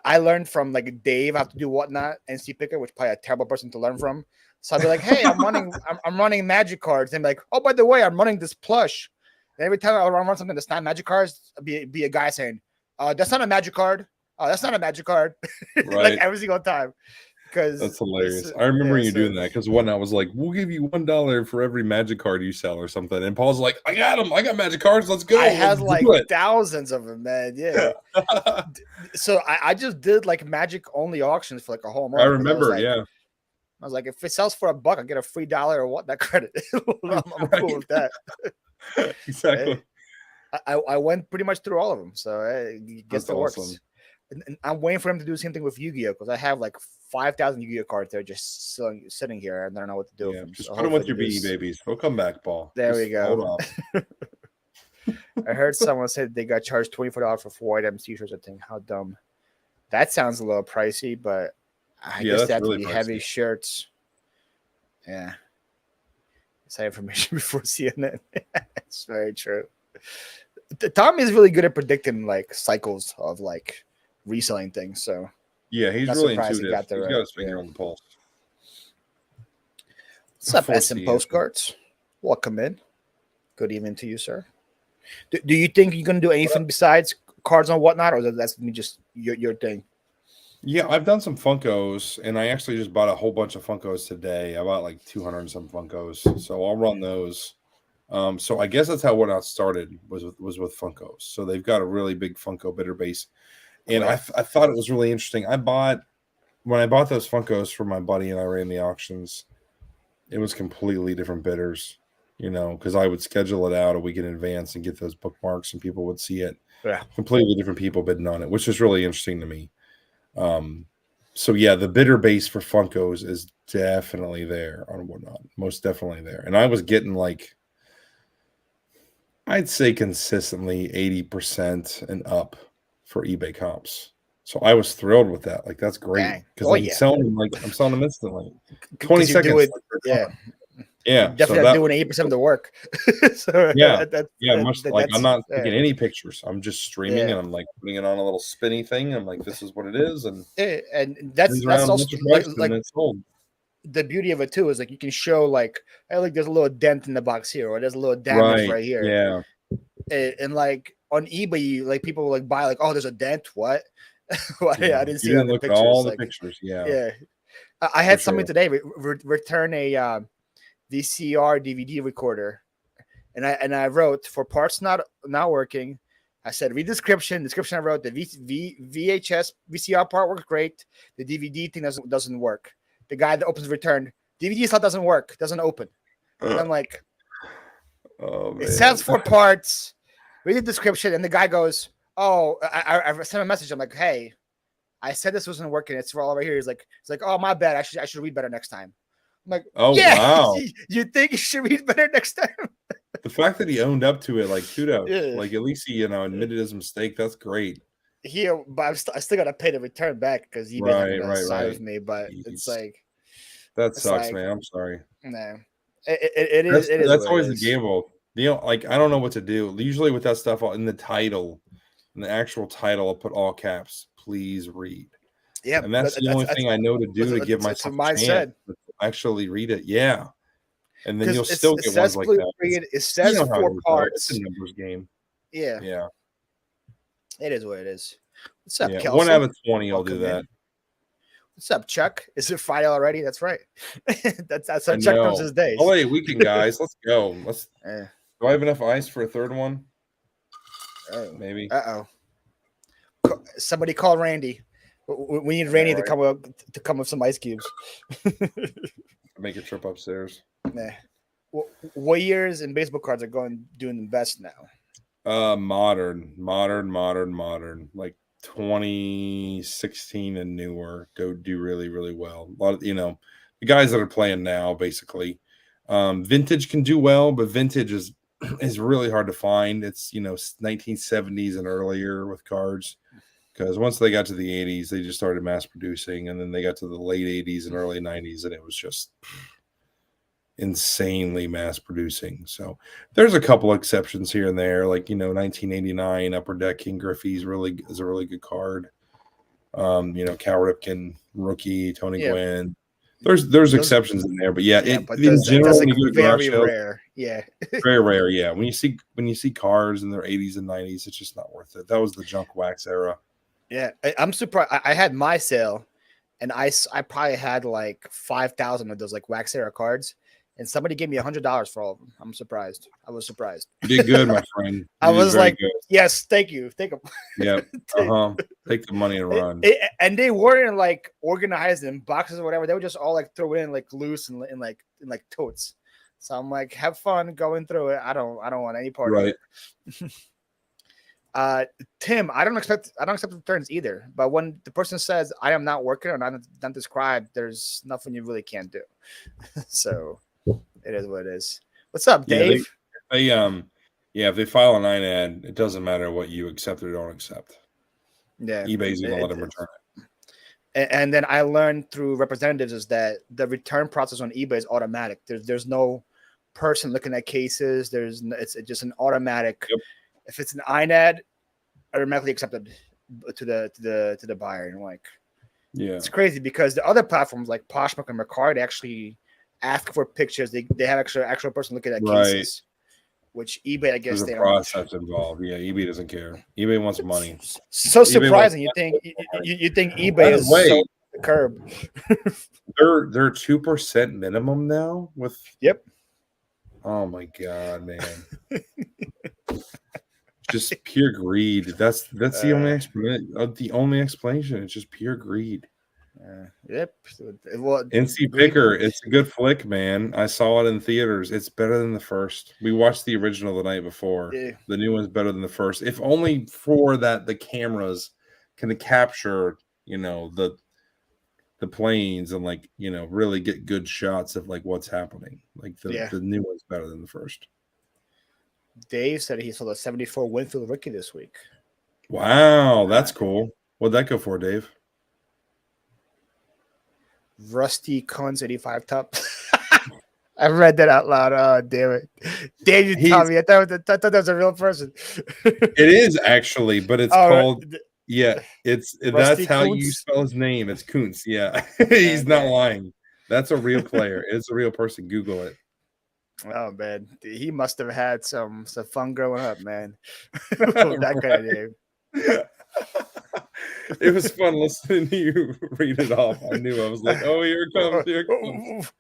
I learned from like Dave how to do Whatnot NC Picker, which is probably a terrible person to learn from. So I'd be like, hey, I'm running magic cards. And be like, oh, by the way, I'm running this plush. And every time I run something that's not magic cards, be a guy saying, that's not a magic card. Oh, that's not a magic card. Right. Like every single time. Because that's hilarious. I remember you doing that because Whatnot was like, we'll give you $1 for every magic card you sell or something. And Paul's like, I got them. I got magic cards. Let's go. I had like thousands of them, man. Yeah. So I just did like magic only auctions for like a whole month. I remember. I was like, if it sells for $1, I get a free $1 or Whatnot credit. I'm cool with that. Exactly. I went pretty much through all of them. So I guess that works. And I'm waiting for him to do the same thing with Yu-Gi-Oh! Because I have like 5,000 Yu-Gi-Oh! Cards there just sitting here and I don't know what to do with them. Just put them with your Beanie Babies. They'll come back, Paul. There we go. Hold on. I heard someone say they got charged $24 for 4 items t-shirts. I think how dumb. That sounds a little pricey, but I guess they have to be heavy shirts. Yeah. Say information before CNN. It's very true. Tommy is really good at predicting like cycles of like reselling things. So yeah, he's really intuitive. He's got his finger on the pulse. What's up, SM Postcards? Welcome in. Good evening to you, sir. Do you think you're going to do anything besides cards and Whatnot, or that's just your thing? Yeah, I've done some Funkos, and I actually just bought a whole bunch of Funkos today. I bought like 200 and some Funkos, so I'll run those. So I guess that's how Whatnot started was with Funkos. So they've got a really big Funko bidder base, and I thought it was really interesting. When I bought those Funkos for my buddy and I ran the auctions, it was completely different bidders, because I would schedule it out a week in advance and get those bookmarks, and people would see it. Yeah, completely different people bidding on it, which is really interesting to me. So yeah, the bidder base for Funkos is definitely there on Whatnot, most definitely there. And I was getting like I'd say consistently 80% and up for eBay comps. So I was thrilled with that. Like, that's great because I'm selling them I'm selling them instantly. 20 because you do seconds. it. Yeah. Yeah. Definitely not doing 80% of the work. So I'm not taking any pictures. I'm just streaming and I'm like putting it on a little spinny thing. I'm like, this is what it is. And that's also like it's sold. The beauty of it too is like you can show like, hey, like there's a little dent in the box here, or there's a little damage right here. Yeah. And like on eBay, like people like buy like, oh, there's a dent. What? I didn't see look at all the pictures. Yeah. I had somebody today return a VCR DVD recorder, and I wrote for parts not working. I said read description. I wrote the VHS VCR part works great. The DVD thing doesn't work. The guy that opens return DVD slot doesn't work, doesn't open. And I'm like, oh man. It says for parts. Read the description, and the guy goes, "Oh, I sent a message. I'm like, hey, I said this wasn't working. It's all over here." He's like, oh, my bad. I should read better next time. I'm like, oh yeah, wow. You think you should read better next time? The fact that he owned up to it, like kudos. Like at least he admitted his mistake. That's great. But I still gotta pay the return back because he didn't side with me. But it's like that sucks, man. I'm sorry. No, it is. That's always the gamble. Like I don't know what to do. Usually with that stuff in the title, in the actual title, I'll put all caps. Please read. Yeah, and that's the only thing I know to do to give myself a chance to actually read it. Yeah, and then you'll still get ones like that. It says 4 parts. It's a numbers game. Yeah, yeah. It is what it is. What's up, Kelsey? 1 out of 20 will do that. What's up, Chuck? Is it Friday already? That's right. that's how Chuck knows his days. Oh, wait, weekend, guys. Let's go. Do I have enough ice for a third one? Maybe. Somebody call Randy. We need Randy to come with some ice cubes. Make a trip upstairs. What years in baseball cards are doing the best now? Modern. Like 2016 and newer do really, really well. A lot of the guys that are playing now, basically. Vintage can do well, but vintage is really hard to find. It's 1970s and earlier with cards, because once they got to the 80s, they just started mass producing, and then they got to the late 80s and early 90s, and it was just insanely mass producing. So there's a couple exceptions here and there, like 1989 Upper Deck King Griffey's is a really good card. Cal Ripken rookie, Tony Gwynn. There's exceptions in there, but in general, very rare. Yeah, very rare. Yeah, when you see cars in their 80s and 90s, it's just not worth it. That was the junk wax era. Yeah, I'm surprised. I had my sale, and I probably had like 5,000 of those like wax era cards, and somebody gave me $100 for all of them. I'm surprised. I was surprised. You did good, my friend. I was like, good. Yes, thank you. Take them. Yeah. Take the money and run. And they weren't like organized in boxes or whatever. They would just all like throw it in like loose and in like totes. So I'm like, have fun going through it. I don't want any part of it. Tim, I don't accept returns either. But when the person says I am not working or not described, there's nothing you really can't do. So it is what it is. What's up, Dave? If they file a 9 ad, it doesn't matter what you accept or don't accept. Yeah, eBay's gonna let them return it. And then I learned through representatives is that the return process on eBay is automatic. There's no person looking at cases. It's just an automatic. Yep. If it's an INAD, automatically accepted to the buyer. And it's crazy because the other platforms like Poshmark and Mercari actually ask for pictures. They have actual person looking at cases, which eBay, I guess, there's a process involved. Yeah, eBay doesn't care. eBay wants money. So surprising. You think eBay is so the curb? They're 2% minimum now with. Yep. Oh my god, man. Just pure greed. That's the only explanation. The only explanation. It's just pure greed. Yep. Well, NC Picker, it's a good flick, man. I saw it in theaters. It's better than the first. We watched the original the night before. Yeah. The new one's better than the first. If only for that the cameras can capture, the planes and really get good shots of what's happening. The new one's better than the first. Dave said he sold a 74 Winfield rookie this week. Wow, that's cool. What'd that go for, Dave? Rusty Cones 85 top. I read that out loud. Oh, damn it. Dave, you tell me. I thought that was a real person. It is actually, but it's called, that's how you spell his name. It's Kuntz. Yeah. He's not lying. That's a real player. It's a real person. Google it. Oh, man. He must have had some fun growing up, man. That kind of name. It was fun listening to you read it off. I knew. I was like, oh, here it comes. Here it comes.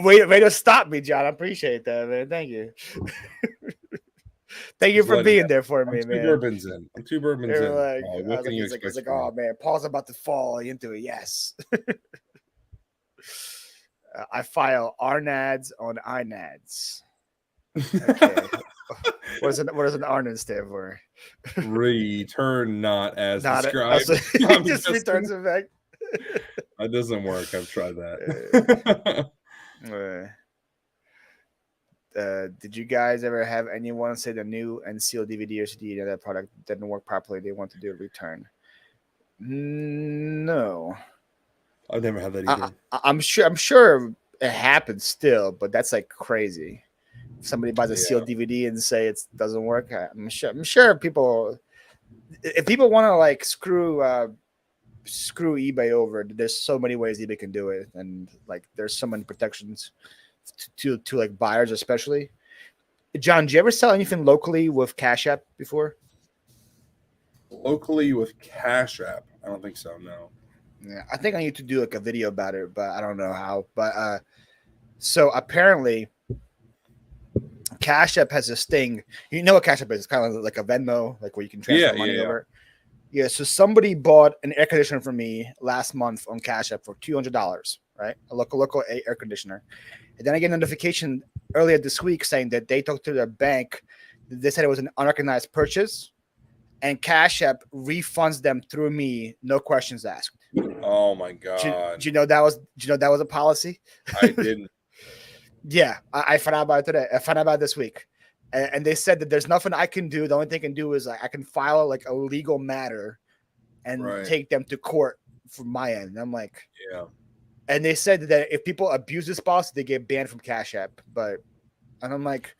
Way to stop me, John. I appreciate that, man. Thank you. Thank you for being there for me, man. I'm 2 bourbons in. What can you expect? He's like, oh, man, Paul's about to fall into it. Yes. I file RNADs on INADs. Okay. What does an RNAD stand for? Return not as described. Just returns it back. That doesn't work. I've tried that. Did you guys ever have anyone say the new unsealed DVD or CD that product didn't work properly? They want to do a return. No, I've never had that either. I'm sure it happens still, but that's like crazy. If somebody buys a sealed DVD and say it doesn't work, I'm sure people, if people want to like screw eBay over, there's so many ways eBay can do it, and like there's so many protections to like buyers especially. John, did you ever sell anything locally with Cash App before? Locally with Cash App? I don't think so, no. Yeah, I think I need to do like a video about it, but I don't know how. But so apparently Cash App has this thing. You know what Cash App is? It's kind of like a Venmo, like where you can transfer money over. Yeah, so somebody bought an air conditioner for me last month on Cash App for $200, right? A local air conditioner. And then I get a notification earlier this week saying that they talked to their bank. They said it was an unrecognized purchase, and Cash App refunds them through me, no questions asked. Oh my God! Do you know that was a policy? I didn't. Yeah, I found out about it today. I found out about it this week, and they said that there's nothing I can do. The only thing I can do is I can file like a legal matter and take them to court from my end. And I'm like, yeah. And they said that if people abuse this policy, they get banned from Cash App. And I'm like,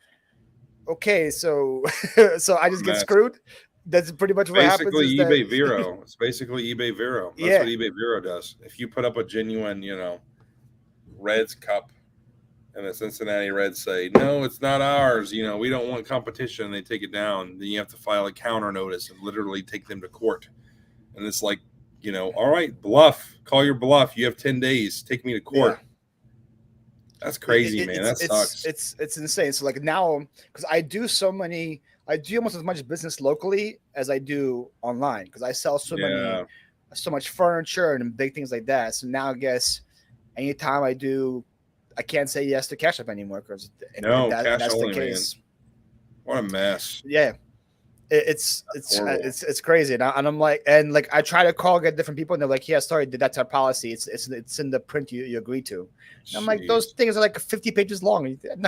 okay, so I just get screwed. That's pretty much what happens. Basically, eBay Vero. It's basically eBay Vero. That's what eBay Vero does. If you put up a genuine, Reds cup, and the Cincinnati Reds say, no, it's not ours. We don't want competition. And they take it down. Then you have to file a counter notice and literally take them to court. And it's like, all right, bluff. Call your bluff. You have 10 days. Take me to court. Yeah. That's crazy, man. That sucks. It's insane. So like now, because I do almost as much business locally as I do online, because I sell so much furniture and big things like that. So now I guess anytime I can't say yes to Cash App anymore because that's only, the case. Man. What a mess. Yeah. It's crazy, and I'm like, I try to get different people, and they're like, yeah, sorry, that's our policy. It's in the print you agree to. And I'm like, those things are like 50 pages long. I'm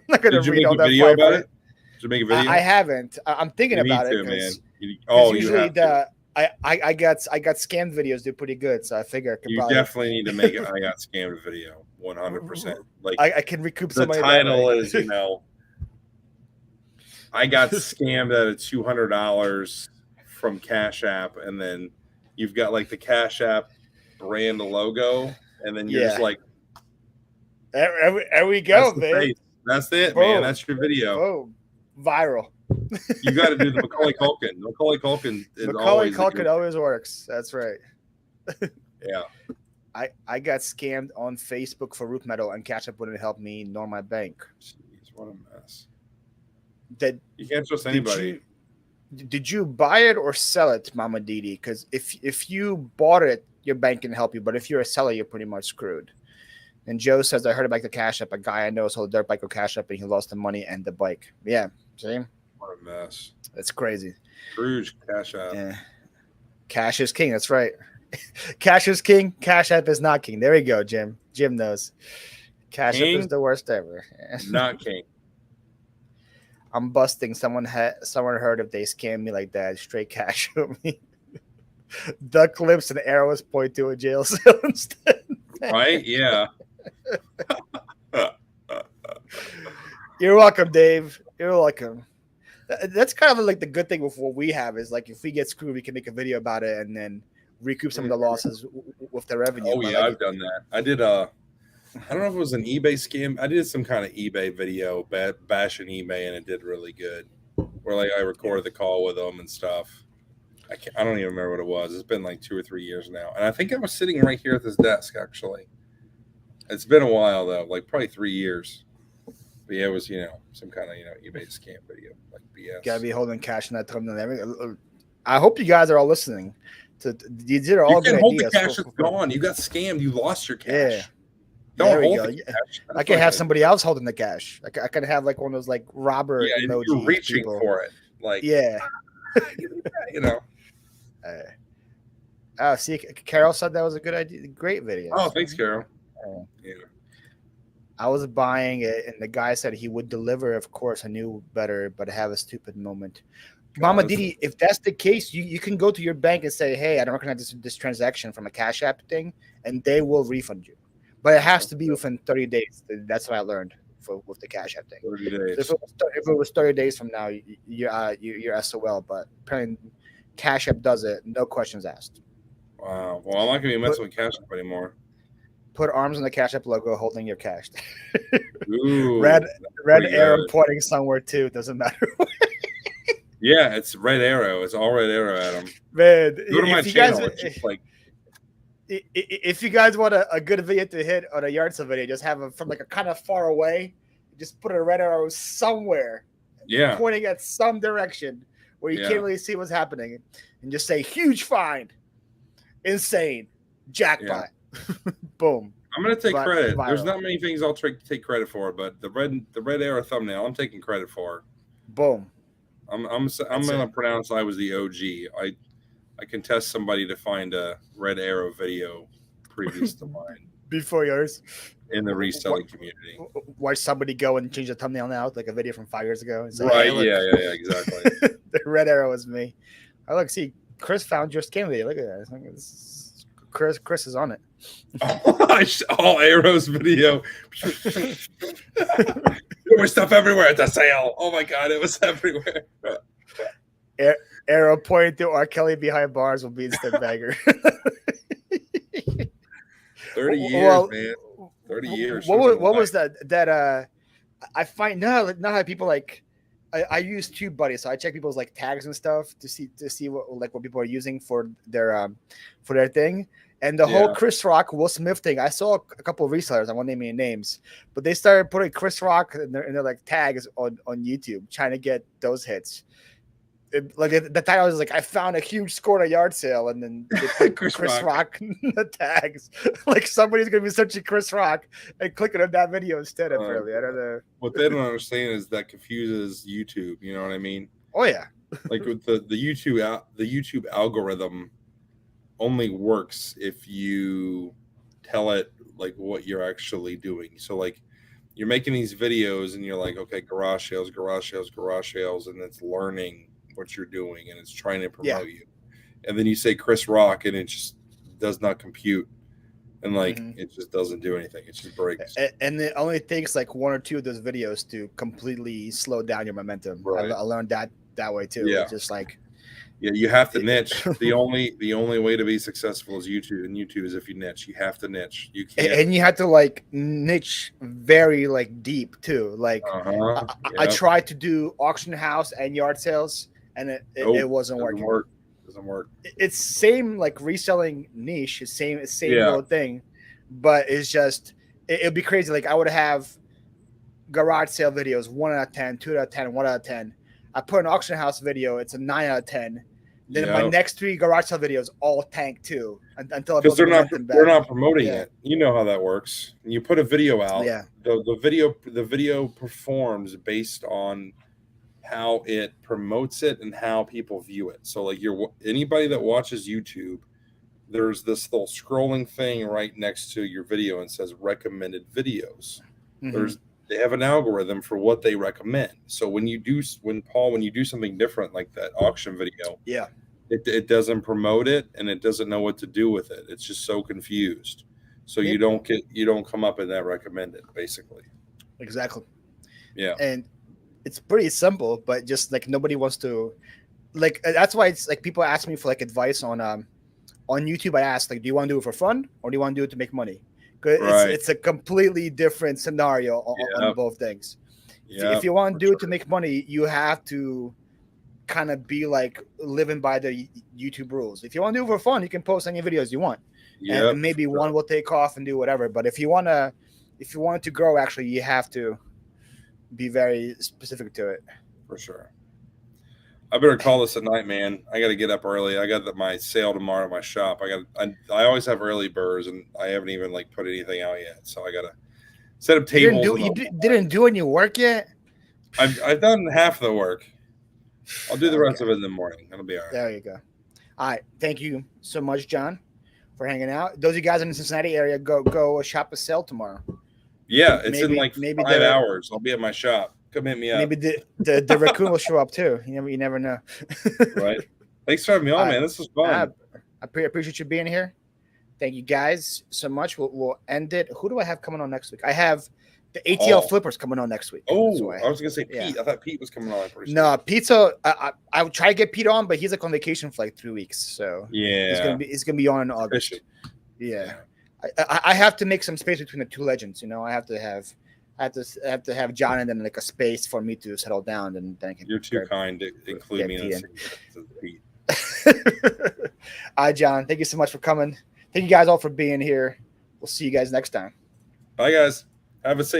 not gonna read all that. Did you make a video about it? Did you make a video? I haven't. I'm thinking about it, man. Usually I got scammed videos do pretty good, so I figure I could definitely need to make it. I got scammed video 100%. Like I can recoup some. The title is I got scammed out of $200 from Cash App, and then you've got like the Cash App brand logo, and then you're just like, there we go, man. That's it, man. That's your video. Boom. Viral. You got to do the Macaulay Culkin. Macaulay Culkin always works. That's right. Yeah. I got scammed on Facebook for root metal, and Cash App wouldn't help me nor my bank. Jeez, what a mess. You can't trust anybody. Did you buy it or sell it, Mama Didi? Because if you bought it, your bank can help you, but if you're a seller, you're pretty much screwed. And Joe says, I heard about the Cash App. A guy I know sold a dirt bike with Cash App, and he lost the money and the bike. Yeah, see? What a mess. That's crazy. Scrooge, Cash App. Yeah. Cash is king. That's right. Cash is king. Cash App is not king. There we go, Jim. Jim knows. Cash App is the worst ever. Not king. I'm busting. Someone heard if they scam me like that, straight cash on me. Duck lips and arrows point to a jail cell instead. Right? Yeah. You're welcome, Dave. You're welcome. That's kind of like the good thing with what we have is like if we get screwed, we can make a video about it and then recoup some of the losses with the revenue. Oh, yeah, like, I've done that. I did I don't know if it was an eBay scam. I did some kind of eBay video bashing eBay, and it did really good. Where like I recorded the call with them and stuff. I don't even remember what it was. It's been like 2 or 3 years now, and I think I was sitting right here at this desk actually. It's been a while though, like probably 3 years. But yeah, it was some kind of eBay scam video, like BS. Gotta be holding cash in that thumbnail. I hope you guys are all listening. These are all good hold ideas. The cash is gone. You got scammed. You lost your cash. Yeah. Don't hold the cash. I can have somebody else holding the cash. I can have like one of those like robber emoji. You're reaching for it. Like Oh, see, Carol said that was a good idea. Great video. Oh, thanks, Carol. Yeah. I was buying it, and the guy said he would deliver. Of course, I knew better, but I have a stupid moment. Mama Didi, if that's the case, you can go to your bank and say, hey, I don't recognize this transaction from a Cash App thing, and they will refund you. But it has to be within 30 days. That's what I learned with the Cash App thing. 30 days. If it was 30 days from now, you're SOL. But apparently, Cash App does it, no questions asked. Wow. Well, I'm not going to be messing with Cash App anymore. Put arms on the Cash App logo holding your cash. Ooh, red arrow pointing somewhere too. Doesn't matter. Yeah, it's red arrow. It's all red arrow at them. Man, go to my channel. If you guys want a good video to hit on a yard sale video, just have it from like a kind of far away. Just put a red arrow somewhere. Yeah. Pointing at some direction where you can't really see what's happening. And just say huge find. Insane. Jackpot. Yeah. Boom. I'm going to take credit. There's not many things I'll take credit for, but the red arrow thumbnail, I'm taking credit for. Boom. I'm going to pronounce I was the OG. I can test somebody to find a red arrow video previous to mine. Before yours. In the reselling community. Watch somebody go and change the thumbnail now, like a video from 5 years ago. And say, right, hey, yeah, exactly. The red arrow is me. Oh, look, see, Chris found your scam video. Look at that. Chris is on it. All arrows video. There was stuff everywhere at the sale. Oh my god, it was everywhere. Arrow pointing to R. Kelly behind bars will be instant bagger. 30 years, man. 30 years. What was that? I find now how people like. I use TubeBuddy, so I check people's like tags and stuff to see what people are using for their thing. And the whole Chris Rock, Will Smith thing, I saw a couple of resellers. I won't name any names, but they started putting Chris Rock in their like tags on YouTube, trying to get those hits. The title is like, I found a huge score at a yard sale, and then they put Chris Rock the tags. Like somebody's gonna be searching Chris Rock and clicking on that video instead. Apparently, I don't know. What they don't understand is that confuses YouTube. You know what I mean? Oh yeah. Like with the YouTube algorithm only works if you tell it like what you're actually doing. So like you're making these videos and you're like, okay, garage sales, and it's learning what you're doing and it's trying to promote you. And then you say Chris Rock and it just does not compute. And like it just doesn't do anything. It just breaks. And it only takes like one or two of those videos to completely slow down your momentum. Right. I learned that way too. Yeah. It's just like you have to niche. The only way to be successful is YouTube, and YouTube is if you niche. You have to niche. You can't, and you have to like niche very like deep too. Like I tried to do auction house and yard sales, and it wasn't working. Doesn't work. It's same like reselling niche. It's same little thing, but it's just it'd be crazy. Like I would have garage sale videos 1 out of 10, 2 out of 10, 1 out of 10. I put an auction house video. It's a 9 out of 10. Then my next 3 garage sale videos all tank too until because they're not promoting it. You know how that works. You put a video out. Yeah. The video performs based on how it promotes it and how people view it. So like anybody that watches YouTube, there's this little scrolling thing right next to your video and says recommended videos. They have an algorithm for what they recommend. So when you do something different like that auction video, Yeah. it doesn't promote it and it doesn't know what to do with it. It's just so confused. So you don't come up in that recommended, basically. Exactly. Yeah. And it's pretty simple, but just like nobody wants to, like, that's why it's like people ask me for like advice on YouTube. I ask, like, do you want to do it for fun or do you want to do it to make money? Because it's a completely different scenario on both things. If you want to do it to make money, you have to kind of be like living by the YouTube rules. If you want to do it for fun, you can post any videos you want, and maybe one will take off and do whatever. But if you want it to grow, actually, you have to be very specific to it. For sure. I better call this a night, man. I got to get up early. I got my sale tomorrow at my shop. I always have early birds, and I haven't even like put anything out yet. So I got to set up tables. You didn't do any work yet? I've done half the work. I'll do the rest of it in the morning. It'll be all right. There you go. All right. Thank you so much, John, for hanging out. Those of you guys in the Cincinnati area, go shop a sale tomorrow. Yeah, it's in like 5 hours. I'll be at my shop. Come hit me up. Maybe the raccoon will show up too. You never know. Right. Thanks for having me on, man. This was fun. I appreciate you being here. Thank you guys so much. We'll end it. Who do I have coming on next week? I have the ATL Flippers coming on next week. Oh, I was gonna say Pete. Yeah. I thought Pete was coming on. No, Pete's. I would try to get Pete on, but he's like on vacation for like 3 weeks. So yeah, he's gonna be on in August. Yeah. I have to make some space between the two legends. You know, I have to have John and then like a space for me to settle down. And then you're too kind to include me in Pete. All right, John. Thank you so much for coming. Thank you guys all for being here. We'll see you guys next time. Bye, guys. Have a safe